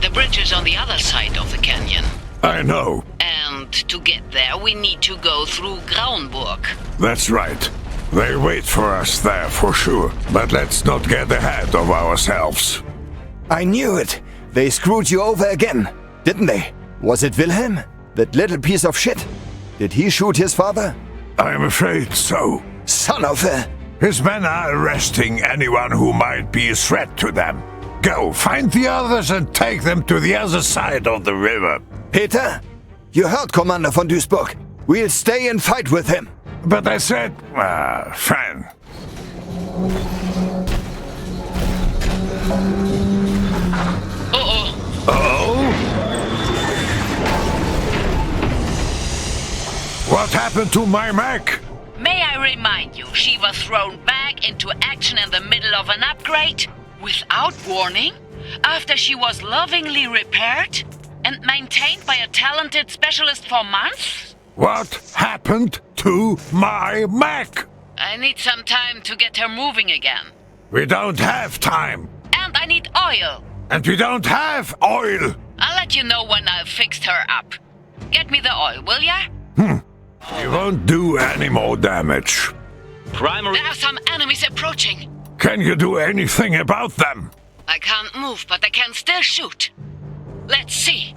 The bridge is on the other side of the canyon. I know. And to get there, we need to go through Graunburg. That's right. They wait for us there for sure. But let's not get ahead of ourselves. I knew it. They screwed you over again, didn't they? Was it Wilhelm? That little piece of shit? Did he shoot his father? I'm afraid so. Son of a... His men are arresting anyone who might be a threat to them. Go, find the others and take them to the other side of the river. Peter? You heard Commander von Duisburg. We'll stay and fight with him. But I said, friend. What happened to my mech? May I remind you, she was thrown back into action in the middle of an upgrade? Without warning? After she was lovingly repaired? And maintained by a talented specialist for months? What happened to my mech? I need some time to get her moving again. We don't have time. And I need oil. And we don't have oil. I'll let you know when I've fixed her up. Get me the oil, will ya? You won't do any more damage. There are some enemies approaching. Can you do anything about them? I can't move, but I can still shoot. Let's see.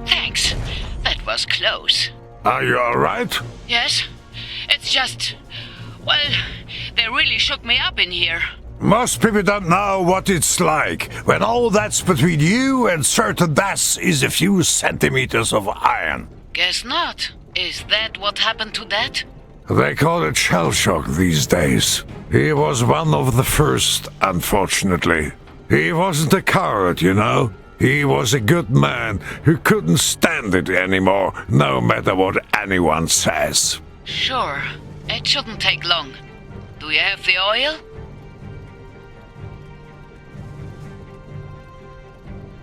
Thanks. That was close. Are you alright? Yes. It's just... well, they really shook me up in here. Most people don't know what it's like when all that's between you and certain death is a few centimeters of iron. Guess not. Is that what happened to that? They call it shell shock these days. He was one of the first, unfortunately. He wasn't a coward, you know. He was a good man who couldn't stand it anymore, no matter what anyone says. Sure. It shouldn't take long. Do you have the oil?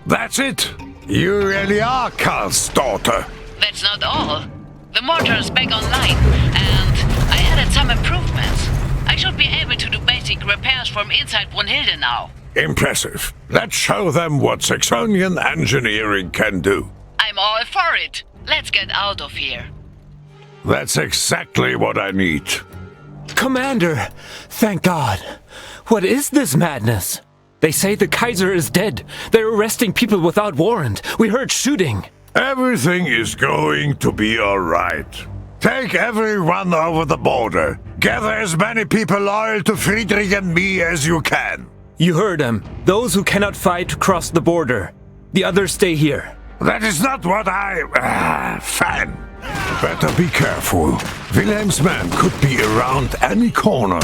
That's it. You really are Karl's daughter. That's not all. The mortar is back online, and I added some improvements. I should be able to do basic repairs from inside Brunhilde now. Impressive. Let's show them what Saxonian engineering can do. I'm all for it. Let's get out of here. That's exactly what I need. Commander, thank God. What is this madness? They say the Kaiser is dead. They're arresting people without warrant. We heard shooting. Everything is going to be alright. Take everyone over the border. Gather as many people loyal to Friedrich and me as you can. You heard him. Those who cannot fight cross the border. The others stay here. That is not what fan. Better be careful. Wilhelm's men could be around any corner.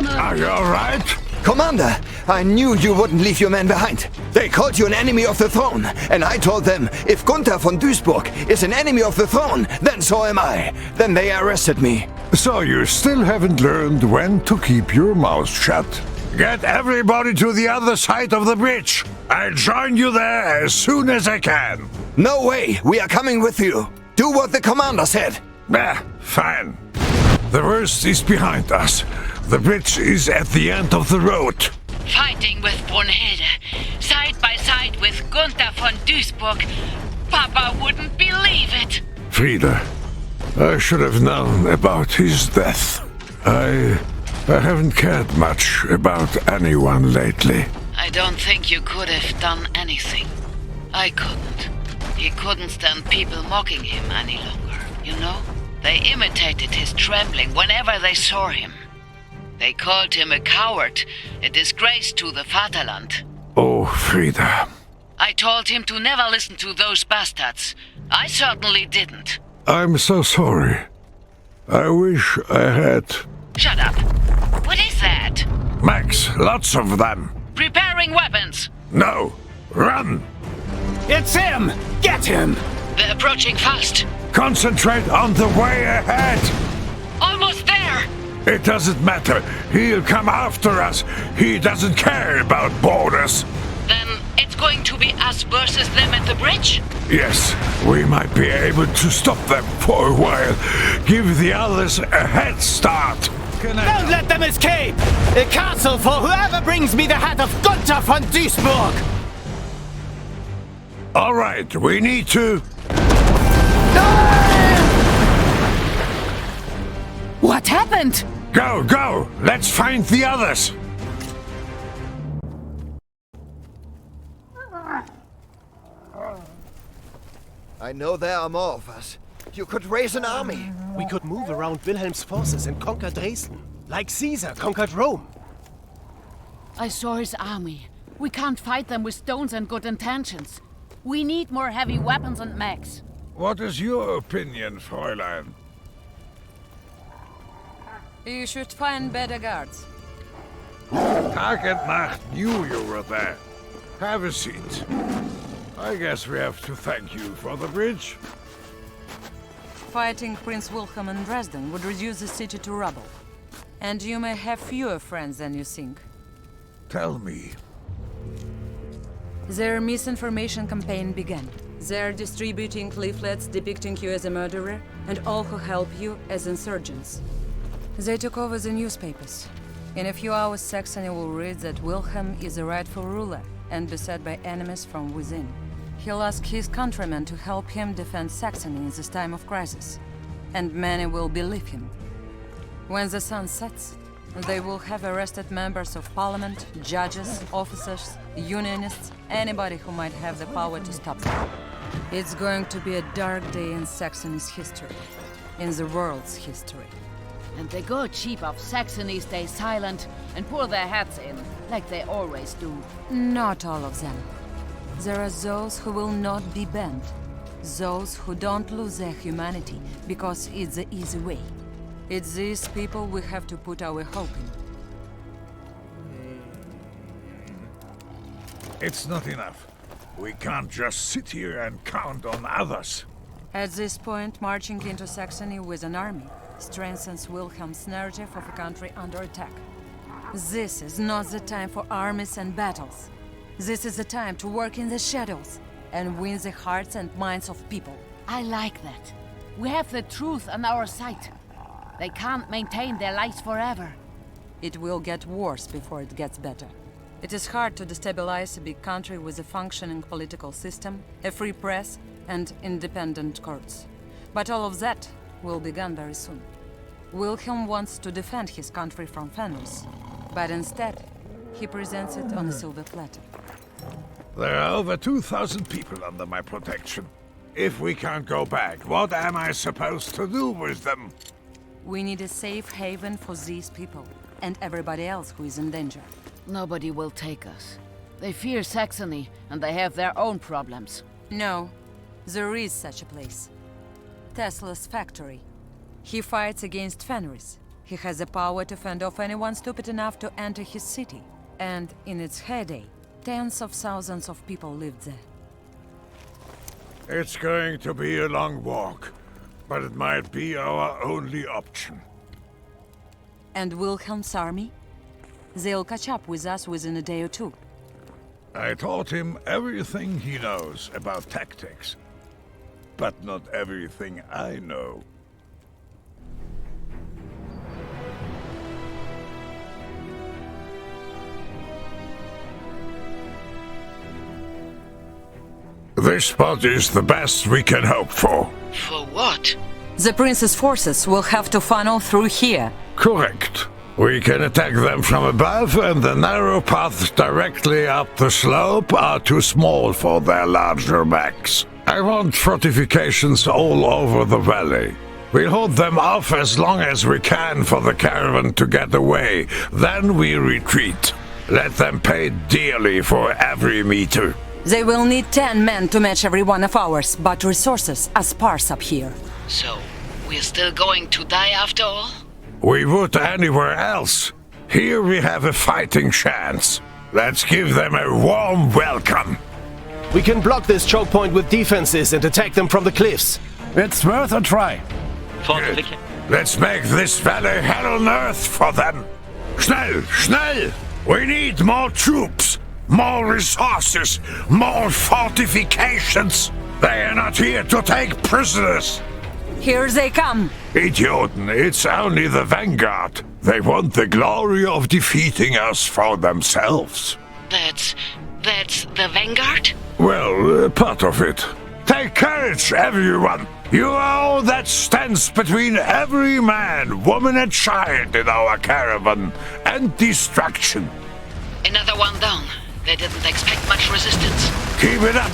Are you alright? Commander, I knew you wouldn't leave your men behind. They called you an enemy of the throne, and I told them, if Gunther von Duisburg is an enemy of the throne, then so am I. Then they arrested me. So you still haven't learned when to keep your mouth shut. Get everybody to the other side of the bridge. I'll join you there as soon as I can. No way, we are coming with you. Do what the commander said. Fine. The worst is behind us. The bridge is at the end of the road. Fighting with Brunhilde, side by side with Gunther von Duisburg. Papa wouldn't believe it. Frieda, I should have known about his death. I haven't cared much about anyone lately. I don't think you could have done anything. I couldn't. He couldn't stand people mocking him any longer, you know? They imitated his trembling whenever they saw him. They called him a coward, a disgrace to the Vaterland. Oh, Frieda. I told him to never listen to those bastards. I certainly didn't. I'm so sorry. I wish I had. Shut up. What is that? Max, lots of them. Preparing weapons. No. Run. It's him! Get him! They're approaching fast. Concentrate on the way ahead. Almost there. It doesn't matter. He'll come after us. He doesn't care about borders. Then it's going to be us versus them at the bridge? Yes, we might be able to stop them for a while. Give the others a head start. Don't let them escape! A castle for whoever brings me the hat of Gunther von Duisburg! All right, we need to... What happened? Go, go! Let's find the others! I know there are more of us. You could raise an army. We could move around Wilhelm's forces and conquer Dresden, like Caesar conquered Rome. I saw his army. We can't fight them with stones and good intentions. We need more heavy weapons and mechs. What is your opinion, Fräulein? You should find better guards. Tag and Nacht knew you were there. Have a seat. I guess we have to thank you for the bridge. Fighting Prince Wilhelm in Dresden would reduce the city to rubble. And you may have fewer friends than you think. Tell me. Their misinformation campaign began. They're distributing leaflets depicting you as a murderer and all who help you as insurgents. They took over the newspapers. In a few hours, Saxony will read that Wilhelm is the rightful ruler and beset by enemies from within. He'll ask his countrymen to help him defend Saxony in this time of crisis, and many will believe him. When the sun sets, they will have arrested members of parliament, judges, officers, unionists, anybody who might have the power to stop them. It's going to be a dark day in Saxony's history, in the world's history. And the good sheep of Saxony stay silent and pour their hats in, like they always do. Not all of them. There are those who will not be banned. Those who don't lose their humanity because it's the easy way. It's these people we have to put our hope in. It's not enough. We can't just sit here and count on others. At this point, marching into Saxony with an army strengthens Wilhelm's narrative of a country under attack. This is not the time for armies and battles. This is the time to work in the shadows and win the hearts and minds of people. I like that. We have the truth on our side. They can't maintain their lives forever. It will get worse before it gets better. It is hard to destabilize a big country with a functioning political system, a free press, and independent courts. But all of that will begin very soon. Wilhelm wants to defend his country from Fenris, but instead, he presents it on a silver platter. There are over 2,000 people under my protection. If we can't go back, what am I supposed to do with them? We need a safe haven for these people, and everybody else who is in danger. Nobody will take us. They fear Saxony, and they have their own problems. No, there is such a place. Tesla's factory. He fights against Fenris. He has the power to fend off anyone stupid enough to enter his city. And in its heyday, tens of thousands of people lived there. It's going to be a long walk, but it might be our only option. And Wilhelm's army? They'll catch up with us within a day or two. I taught him everything he knows about tactics, but not everything I know. This spot is the best we can hope for. For what? The prince's forces will have to funnel through here. Correct. We can attack them from above, and the narrow paths directly up the slope are too small for their larger backs. I want fortifications all over the valley. We'll hold them off as long as we can for the caravan to get away. Then we retreat. Let them pay dearly for every meter. They will need 10 men to match every one of ours, but resources are sparse up here. So, we're still going to die after all? We would anywhere else. Here we have a fighting chance. Let's give them a warm welcome. We can block this choke point with defenses and attack them from the cliffs. It's worth a try. Let's make this valley hell on earth for them. Schnell, schnell! We need more troops, more resources, more fortifications. They are not here to take prisoners. Here they come. Idioten, it's only the vanguard. They want the glory of defeating us for themselves. That's the Vanguard? Well, part of it. Take courage, everyone! You are all that stands between every man, woman and child in our caravan and destruction. Another one down. They didn't expect much resistance. Keep it up,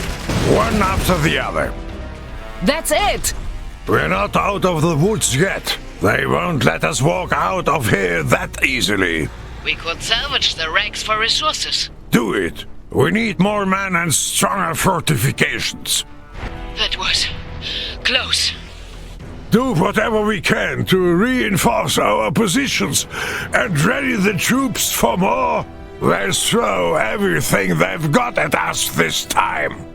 one after the other. That's it! We're not out of the woods yet. They won't let us walk out of here that easily. We could salvage the wrecks for resources. Do it. We need more men and stronger fortifications. That was close. Do whatever we can to reinforce our positions and ready the troops for more. They'll throw everything they've got at us this time.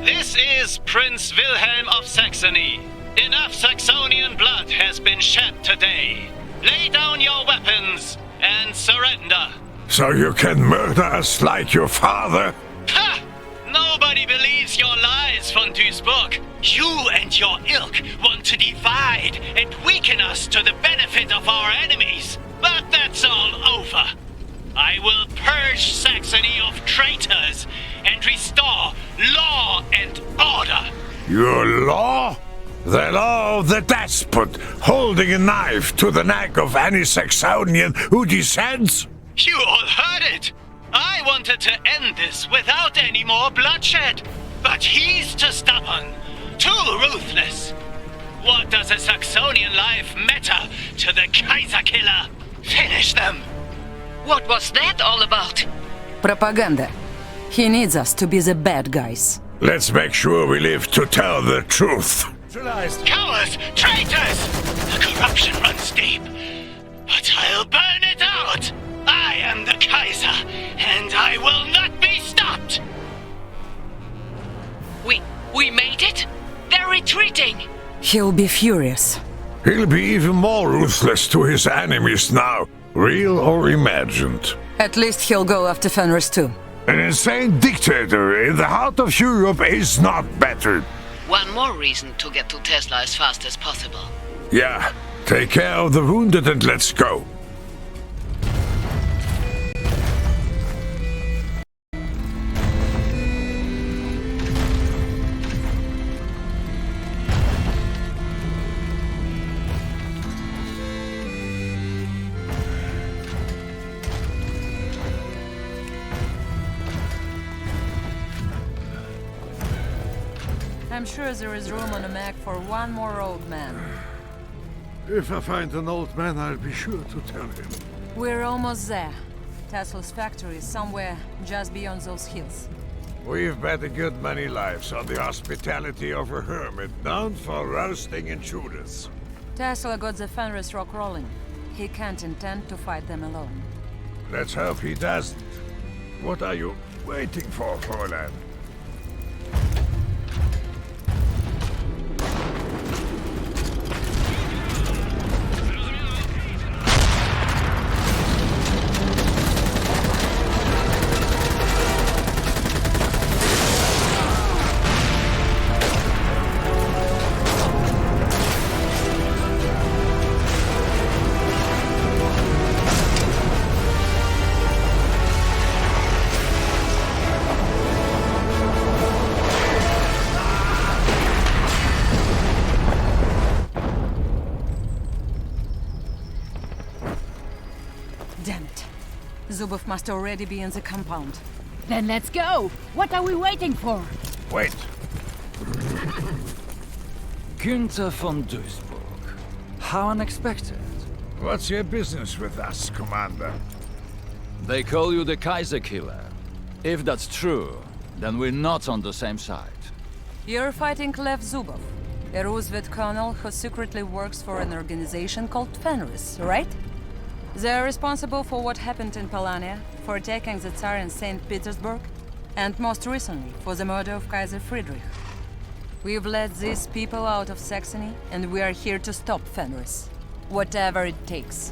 This is Prince Wilhelm of Saxony. Enough Saxonian blood has been shed today. Lay down your weapons and surrender. So you can murder us like your father? Ha! Nobody believes your lies, von Duisburg. You and your ilk want to divide and weaken us to the benefit of our enemies. But that's all over. I will purge Saxony of traitors and restore law and order. Your law? The law of the despot, holding a knife to the neck of any Saxonian who dissents? You all heard it! I wanted to end this without any more bloodshed. But he's too stubborn, too ruthless. What does a Saxonian life matter to the Kaiser killer? Finish them! What was that all about? Propaganda. He needs us to be the bad guys. Let's make sure we live to tell the truth. Cowards! Traitors! The corruption runs deep. But I'll burn it out! I am the Kaiser, and I will not be stopped! We made it? They're retreating! He'll be furious. He'll be even more ruthless to his enemies now, real or imagined. At least he'll go after Fenris too. An insane dictator in the heart of Europe is not better. One more reason to get to Tesla as fast as possible. Yeah, take care of the wounded and let's go. I'm sure there is room on a Mac for one more old man. If I find an old man, I'll be sure to tell him. We're almost there. Tesla's factory is somewhere just beyond those hills. We've bet a good many lives on the hospitality of a hermit known for roasting intruders. Tesla got the Fenris rock rolling. He can't intend to fight them alone. Let's hope he doesn't. What are you waiting for, Fräulein? Damn it. Zubov must already be in the compound. Then let's go! What are we waiting for? Wait. Günther von Duisburg. How unexpected. What's your business with us, Commander? They call you the Kaiser Killer. If that's true, then we're not on the same side. You're fighting Lev Zubov, a Roosevelt colonel who secretly works for an organization called Fenris, right? They're responsible for what happened in Polania, for attacking the Tsar in St. Petersburg, and most recently for the murder of Kaiser Friedrich. We've let these people out of Saxony, and we are here to stop Fenris. Whatever it takes.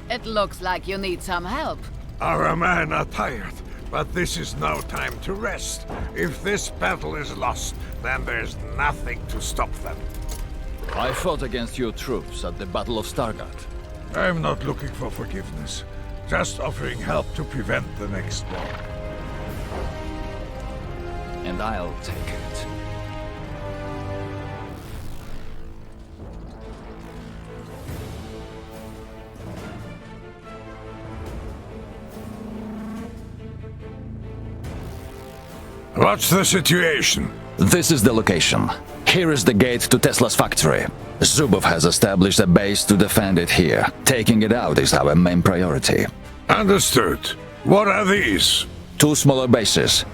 It looks like you need some help. Our men are tired, but this is no time to rest. If this battle is lost, then there's nothing to stop them. I fought against your troops at the Battle of Stargard. I'm not looking for forgiveness, just offering help to prevent the next war. And I'll take it. What's the situation? This is the location. Here is the gate to Tesla's factory. Zubov has established a base to defend it here. Taking it out is our main priority. Understood. What are these? 2 smaller bases.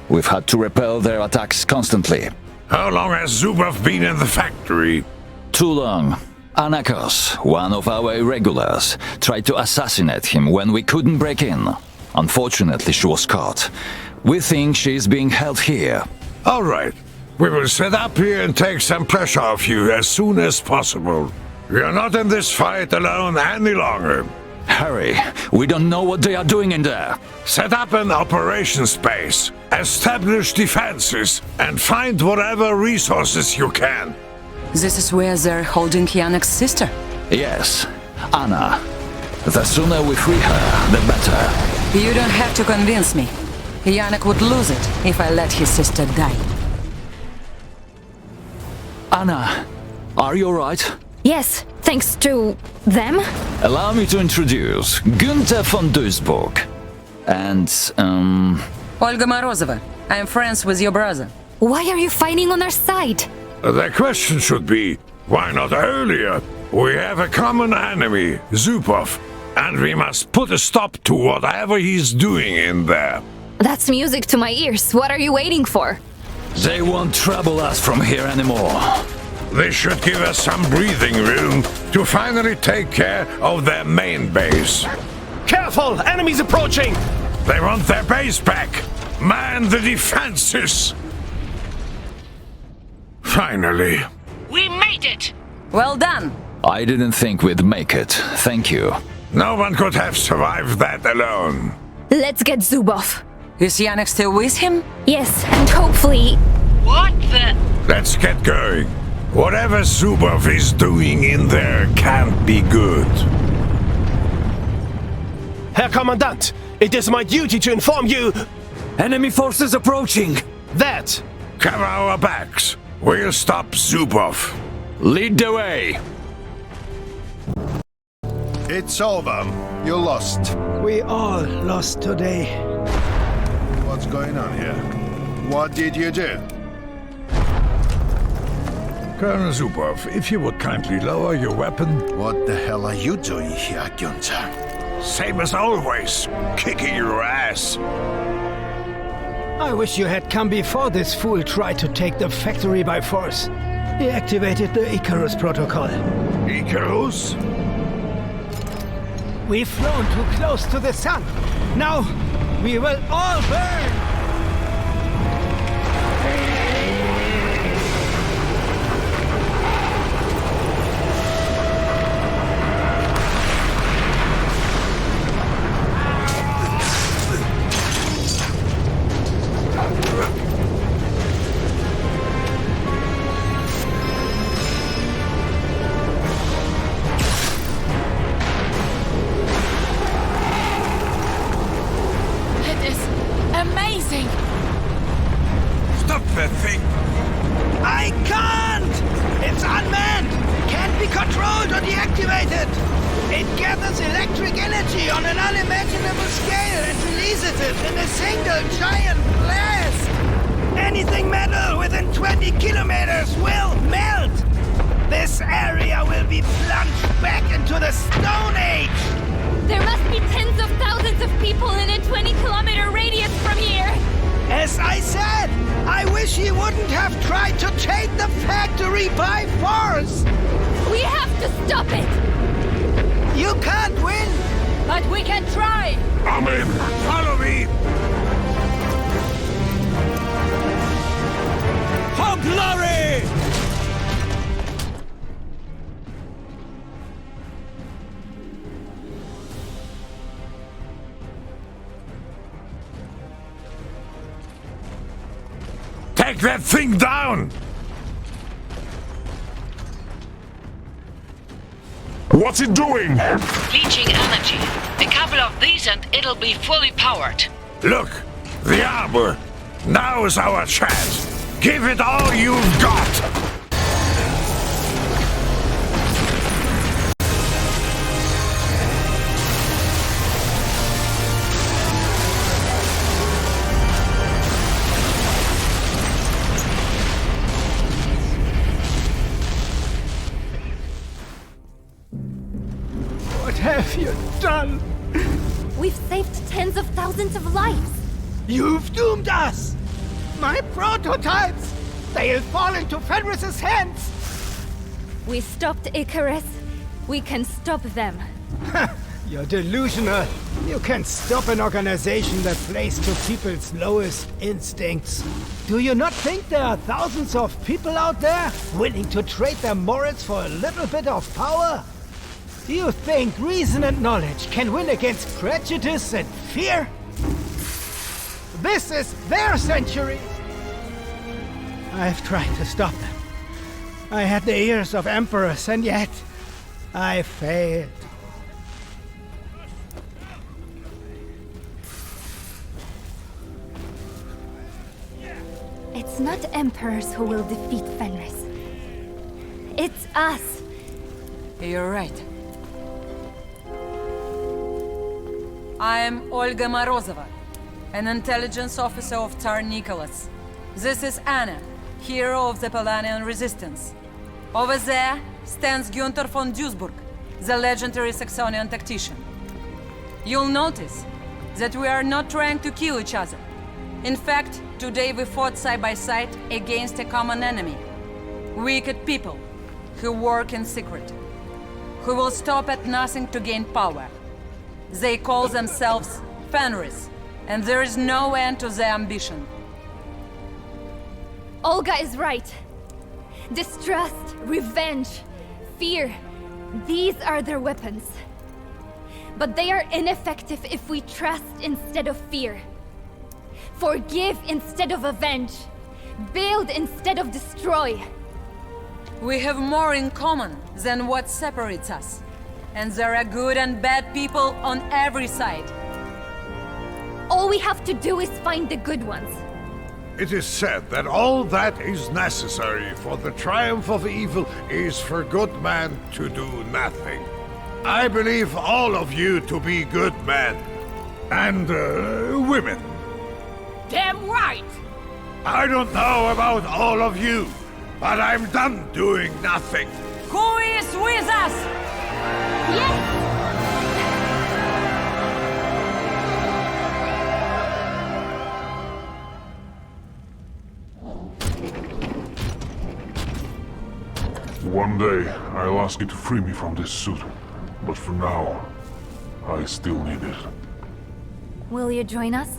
We've had to repel their attacks constantly. How long has Zubov been in the factory? Too long. Anakos, one of our irregulars, tried to assassinate him when we couldn't break in. Unfortunately, she was caught. We think she's being held here. All right. We will set up here and take some pressure off you as soon as possible. We are not in this fight alone any longer. Hurry. We don't know what they are doing in there. Set up an operations base, establish defenses, and find whatever resources you can. This is where they're holding Yannick's sister? Yes, Anna. The sooner we free her, the better. You don't have to convince me. Yannick would lose it if I let his sister die. Anna, are you alright? Yes, thanks to them. Allow me to introduce Gunther von Duisburg. And, Olga Morozova. I'm friends with your brother. Why are you fighting on our side? The question should be, why not earlier? We have a common enemy, Zubov, and we must put a stop to whatever he's doing in there. That's music to my ears. What are you waiting for? They won't trouble us from here anymore. This should give us some breathing room to finally take care of their main base. Careful! Enemies approaching! They want their base back! Man the defenses! Finally. We made it! Well done! I didn't think we'd make it. Thank you. No one could have survived that alone. Let's get Zubov. Is Yannick still with him? Yes, and hopefully... What the... Let's get going. Whatever Zubov is doing in there can't be good. Herr Kommandant, it is my duty to inform you... Enemy forces approaching! That... Cover our backs. We'll stop Zubov. Lead the way! It's over. You lost. We all lost today. What's going on here? What did you do? Colonel Zubov, if you would kindly lower your weapon. What the hell are you doing here, Gunther? Same as always, kicking your ass. I wish you had come before this fool tried to take the factory by force. He activated the Icarus protocol. Icarus? We've flown too close to the sun. Now, we will all burn! I can't! It's unmanned! Can't be controlled or deactivated! It gathers electric energy on an unimaginable scale and releases it in a single giant blast! Anything metal within 20 kilometers will melt! This area will be plunged back into the Stone Age! There must be tens of thousands of people in a 20-kilometer radius from here! As I said, I wish he wouldn't have tried to take the factory by force! We have to stop it! You can't win! But we can try! Amen! Follow me! For glory! Take that thing down! What's it doing? Leeching energy. A couple of these and it'll be fully powered. Look, the armor. Now is our chance. Give it all you've got! What have you done? We've saved tens of thousands of lives. You've doomed us! My prototypes! They'll fall into Fenris's hands! We stopped Icarus. We can stop them. You're delusional. You can stop an organization that plays to people's lowest instincts. Do you not think there are thousands of people out there willing to trade their morals for a little bit of power? Do you think reason and knowledge can win against prejudice and fear? This is their century! I've tried to stop them. I had the ears of emperors, and yet I failed. It's not emperors who will defeat Fenris. It's us. You're right. I am Olga Morozova, an intelligence officer of Tsar Nicholas. This is Anna, hero of the Polanian resistance. Over there stands Günther von Duisburg, the legendary Saxonian tactician. You'll notice that we are not trying to kill each other. In fact, today we fought side by side against a common enemy. Wicked people who work in secret, who will stop at nothing to gain power. They call themselves Fenris, and there is no end to their ambition. Olga is right. Distrust, revenge, fear. These are their weapons. But they are ineffective if we trust instead of fear. Forgive instead of avenge. Build instead of destroy. We have more in common than what separates us. And there are good and bad people on every side. All we have to do is find the good ones. It is said that all that is necessary for the triumph of evil is for good men to do nothing. I believe all of you to be good men. And women. Damn right! I don't know about all of you, but I'm done doing nothing. Who is with us? Yes! One day, I'll ask you to free me from this suit. But for now, I still need it. Will you join us?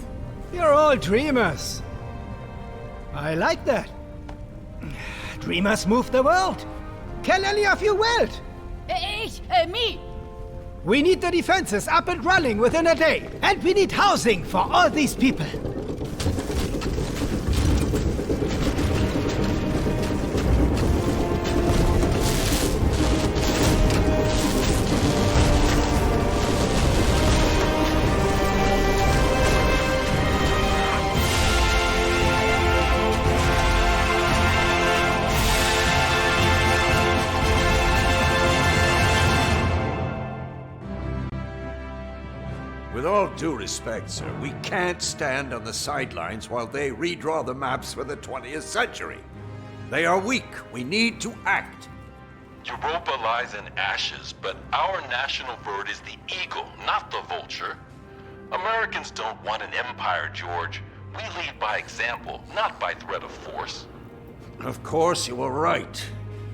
You're all dreamers. I like that. Dreamers move the world. Can any of you weld? Me! We need the defenses up and running within a day. And we need housing for all these people. With all due respect, sir, we can't stand on the sidelines while they redraw the maps for the 20th century. They are weak. We need to act. Europa lies in ashes, but our national bird is the eagle, not the vulture. Americans don't want an empire, George. We lead by example, not by threat of force. Of course, you are right.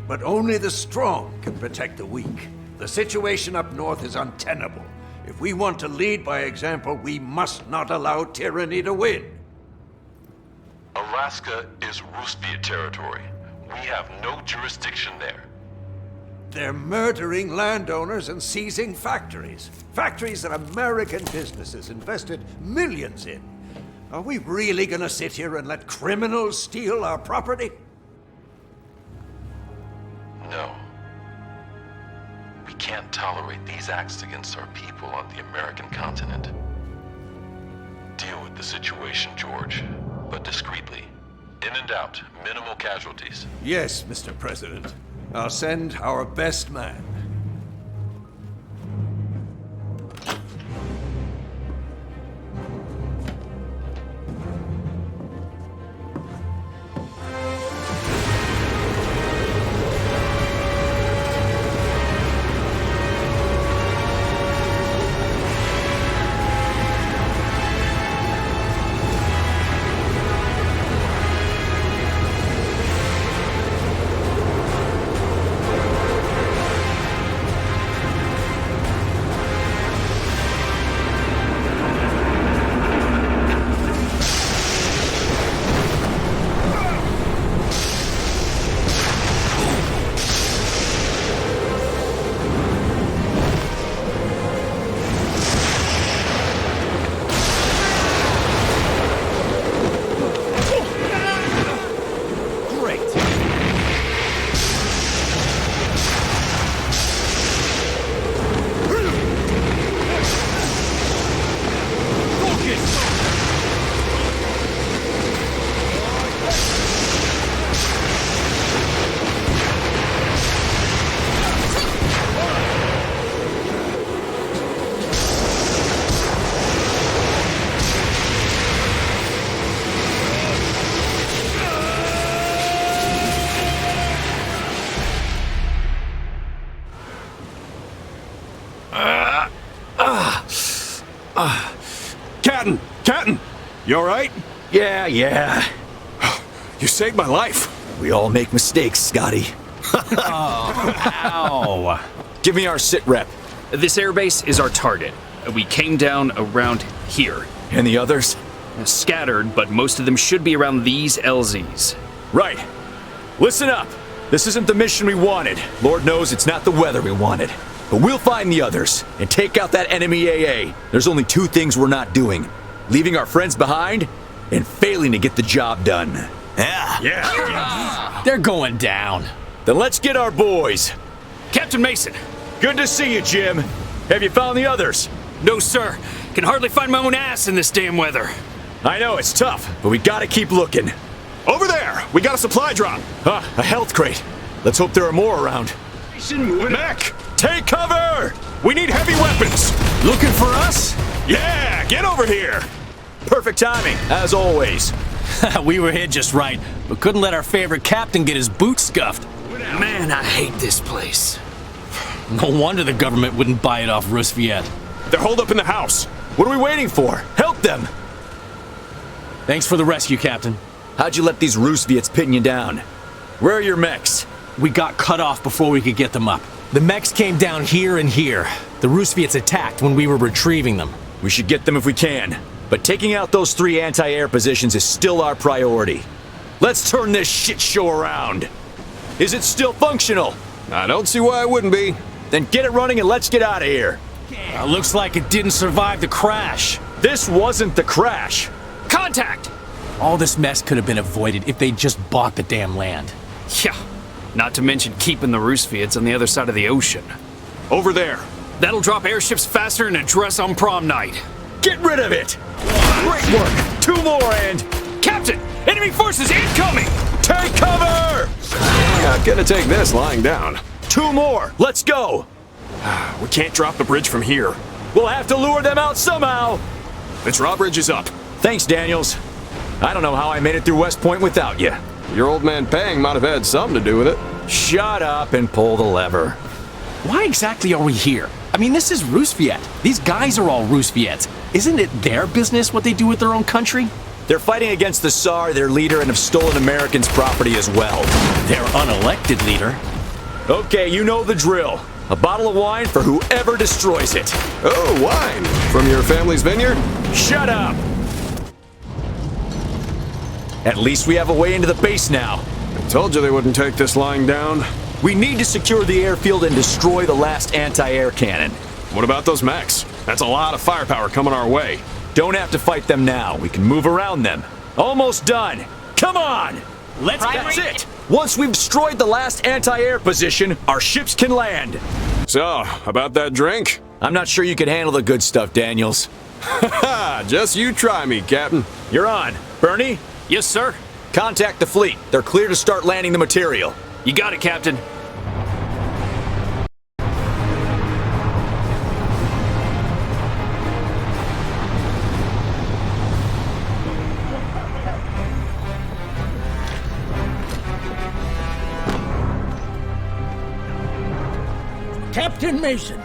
But only the strong can protect the weak. The situation up north is untenable. If we want to lead by example, we must not allow tyranny to win. Alaska is Ruspia territory. We have no jurisdiction there. They're murdering landowners and seizing factories. Factories that American businesses invested millions in. Are we really gonna sit here and let criminals steal our property? No. We can't tolerate these acts against our people on the American continent. Deal with the situation, George, but discreetly. In and out, minimal casualties. Yes, Mr. President. I'll send our best man. Captain! You alright? Yeah. You saved my life. We all make mistakes, Scotty. Ow. Give me our sit rep. This airbase is our target. We came down around here. And the others? Scattered, but most of them should be around these LZs. Right. Listen up. This isn't the mission we wanted. Lord knows it's not the weather we wanted. But we'll find the others and take out that enemy AA. There's only two things we're not doing. Leaving our friends behind and failing to get the job done. Yeah. They're going down. Then let's get our boys. Captain Mason. Good to see you, Jim. Have you found the others? No, sir. Can hardly find my own ass in this damn weather. I know, it's tough, but we gotta keep looking. Over there! We got a supply drop! A health crate. Let's hope there are more around. Mech! Take cover! We need heavy weapons! Looking for us? Yeah, get over here! Perfect timing, as always. We were hit just right, but couldn't let our favorite captain get his boots scuffed. Man, I hate this place. No wonder the government wouldn't buy it off Roosevelt. They're holed up in the house. What are we waiting for? Help them! Thanks for the rescue, Captain. How'd you let these Roosevelts pin you down? Where are your mechs? We got cut off before we could get them up. The mechs came down here and here. The Roosevelts attacked when we were retrieving them. We should get them if we can. But taking out those 3 anti-air positions is still our priority. Let's turn this shit show around. Is it still functional? I don't see why it wouldn't be. Then get it running and let's get out of here. Looks like it didn't survive the crash. This wasn't the crash. Contact! All this mess could have been avoided if they'd just bought the damn land. Yeah, not to mention keeping the Roosevelts on the other side of the ocean. Over there. That'll drop airships faster than a dress on prom night. Get rid of it! Great work! 2 more and... Captain! Enemy forces incoming! Take cover! Not gonna take this lying down. 2 more! Let's go! We can't drop the bridge from here. We'll have to lure them out somehow! The drawbridge is up. Thanks, Daniels. I don't know how I made it through West Point without you. Your old man Pang might have had something to do with it. Shut up and pull the lever. Why exactly are we here? I mean, this is Roosevelt. These guys are all Roosevelts. Isn't it their business what they do with their own country? They're fighting against the Tsar, their leader, and have stolen Americans' property as well. Their unelected leader. Okay, you know the drill. A bottle of wine for whoever destroys it. Oh, wine! From your family's vineyard? Shut up! At least we have a way into the base now. I told you they wouldn't take this lying down. We need to secure the airfield and destroy the last anti-air cannon. What about those mechs? That's a lot of firepower coming our way. Don't have to fight them now. We can move around them. Almost done. Come on! That's it! Once we've destroyed the last anti-air position, our ships can land. So, about that drink? I'm not sure you can handle the good stuff, Daniels. Just you try me, Captain. You're on. Bernie? Yes, sir? Contact the fleet. They're clear to start landing the material. You got it, Captain. Captain Mason,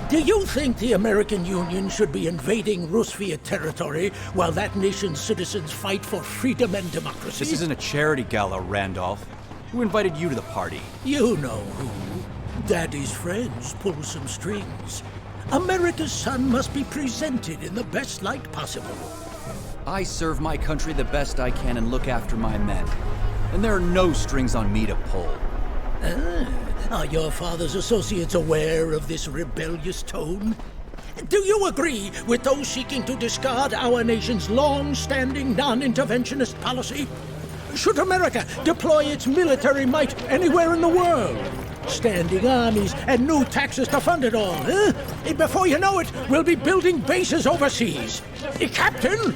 do you think the American Union should be invading Roosevelt territory while that nation's citizens fight for freedom and democracy? This isn't a charity gala, Randolph. Who invited you to the party? You know who. Daddy's friends pull some strings. America's son must be presented in the best light possible. I serve my country the best I can and look after my men. And there are no strings on me to pull. Are your father's associates aware of this rebellious tone? Do you agree with those seeking to discard our nation's long-standing non-interventionist policy? Should America deploy its military might anywhere in the world? Standing armies and new taxes to fund it all, huh? Before you know it, we'll be building bases overseas. Captain,